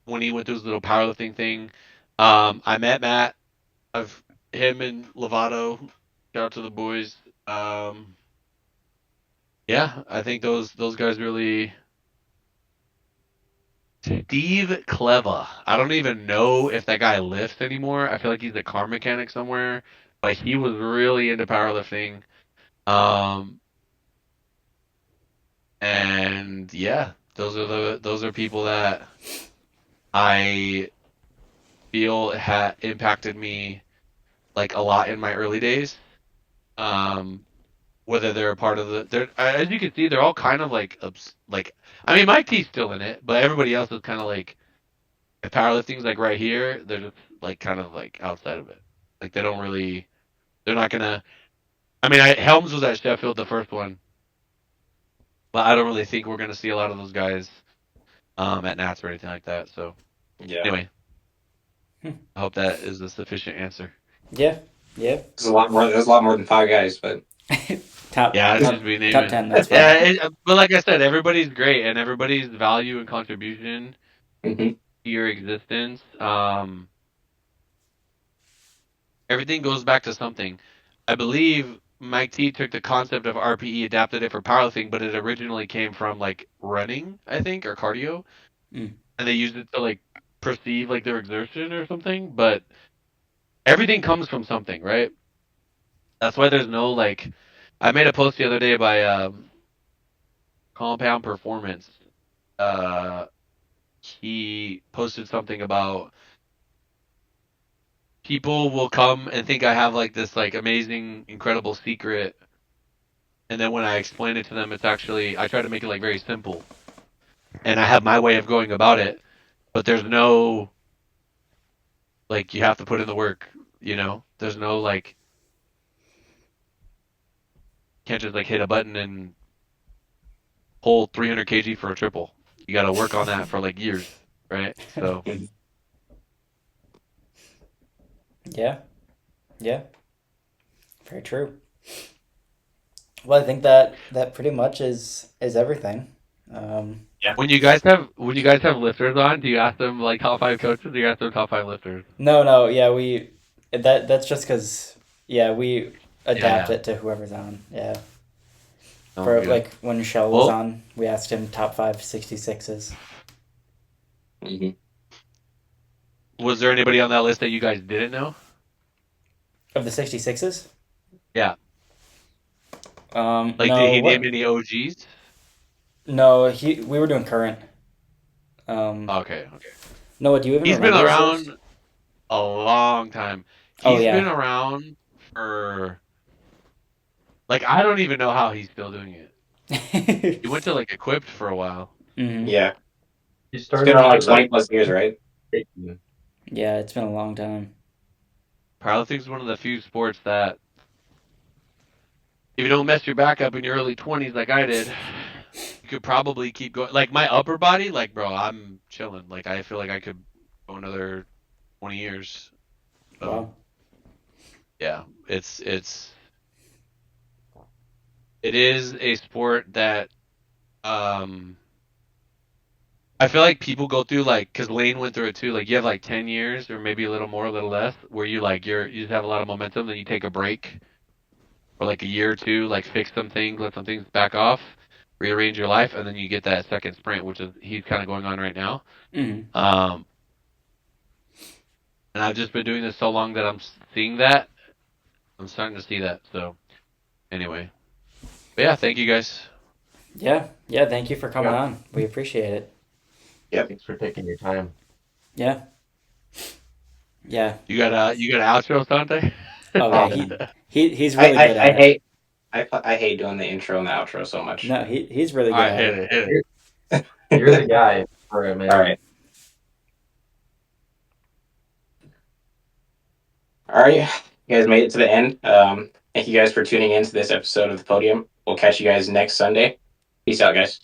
when he went through his little powerlifting thing. I met Matt. I've him and Lovato. Shout out to the boys. Um, yeah, I think those guys really. Steve Cleva. I don't even know if that guy lifts anymore. I feel like he's a car mechanic somewhere, but he was really into powerlifting. Um, and yeah, those are people that I feel had impacted me like a lot in my early days. Um, whether they're a part of they're as you can see, they're all kind of like like I mean, Mike T's still in it, but everybody else is kind of like if powerlifting's like right here, they're just like kind of like outside of it. Like they don't really, they're not gonna. I mean, Helms was at Sheffield the first one, but I don't really think we're gonna see a lot of those guys at Nats or anything like that. So Yeah. anyway, Hmm. I hope that is a sufficient answer. Yeah. There's a lot more. There's a lot more than 5 guys, but top Yeah, top, just be naming. top 10. That's fine. Yeah, but like I said, everybody's great, and everybody's value and contribution Mhm. to your existence. Everything goes back to something. I believe Mike T took the concept of RPE, adapted it for powerlifting, but it originally came from like running, I think, or cardio, Mm. and they used it to like perceive like their exertion or something. But everything comes from something, right? That's why there's no like. I made a post the other day by Compound Performance. Uh, he posted something about people will come and think I have like this like amazing, incredible secret, and then when I explain it to them, it's actually I try to make it like very simple, and I have my way of going about it, but there's no like you have to put in the work, you know. There's no like can't just like hit a button and pull 300 kg for a triple. You got to work on that for like years, right? So Yeah. Yeah. Very true. Well, I think that pretty much is everything. when you guys have lifters on, do you ask them like top 5 coaches? Do you ask them top 5 lifters? No, yeah, that's just because yeah we adapt Yeah. it to whoever's on. Yeah. Oh, For good. like when Shell was Well- on, we asked him top 5 66s. Mhm. Was there anybody on that list that you guys didn't know? Of the 66s? Yeah. Like, No, did he what? name any OGs? No, we were doing current. Okay. Noah, do you even He's been remember his list? around a long time. Oh, He's yeah. been around for like I don't even know how he's still doing it. He went to like Equipped for a while. Mhm. Yeah. He It's started been around like with 20 plus years, right? Yeah, it's been a long time. Powerlifting is one of the few sports that if you don't mess your back up in your early 20s like I did, you could probably keep going. Like my upper body, like bro, I'm chilling. Like I feel like I could go another 20 years. So, Wow. yeah, it is a sport that I feel like people go through like because Lane went through it too. Like you have like 10 years or maybe a little more, a little less, where you like you just have a lot of momentum. Then you take a break for like a year or two, like fix some things, let some things back off, rearrange your life, and then you get that second sprint, which is he's kind of going on right now. Mhm. And I've just been doing this so long that I'm seeing that. I'm starting to see that. So anyway, but yeah, thank you guys. Yeah, thank you for coming on. We appreciate it. Thanks for taking your time. Yeah. Yeah. You got an outro, Sante? Oh yeah, he's really good I at it. hate I hate doing the intro and the outro so much. No, he's really All good right, at hit it. You're the guy for it, man. All right. All right. You guys made it to the end. Thank you guys for tuning in to this episode of the Podium. We'll catch you guys next Sunday. Peace out, guys.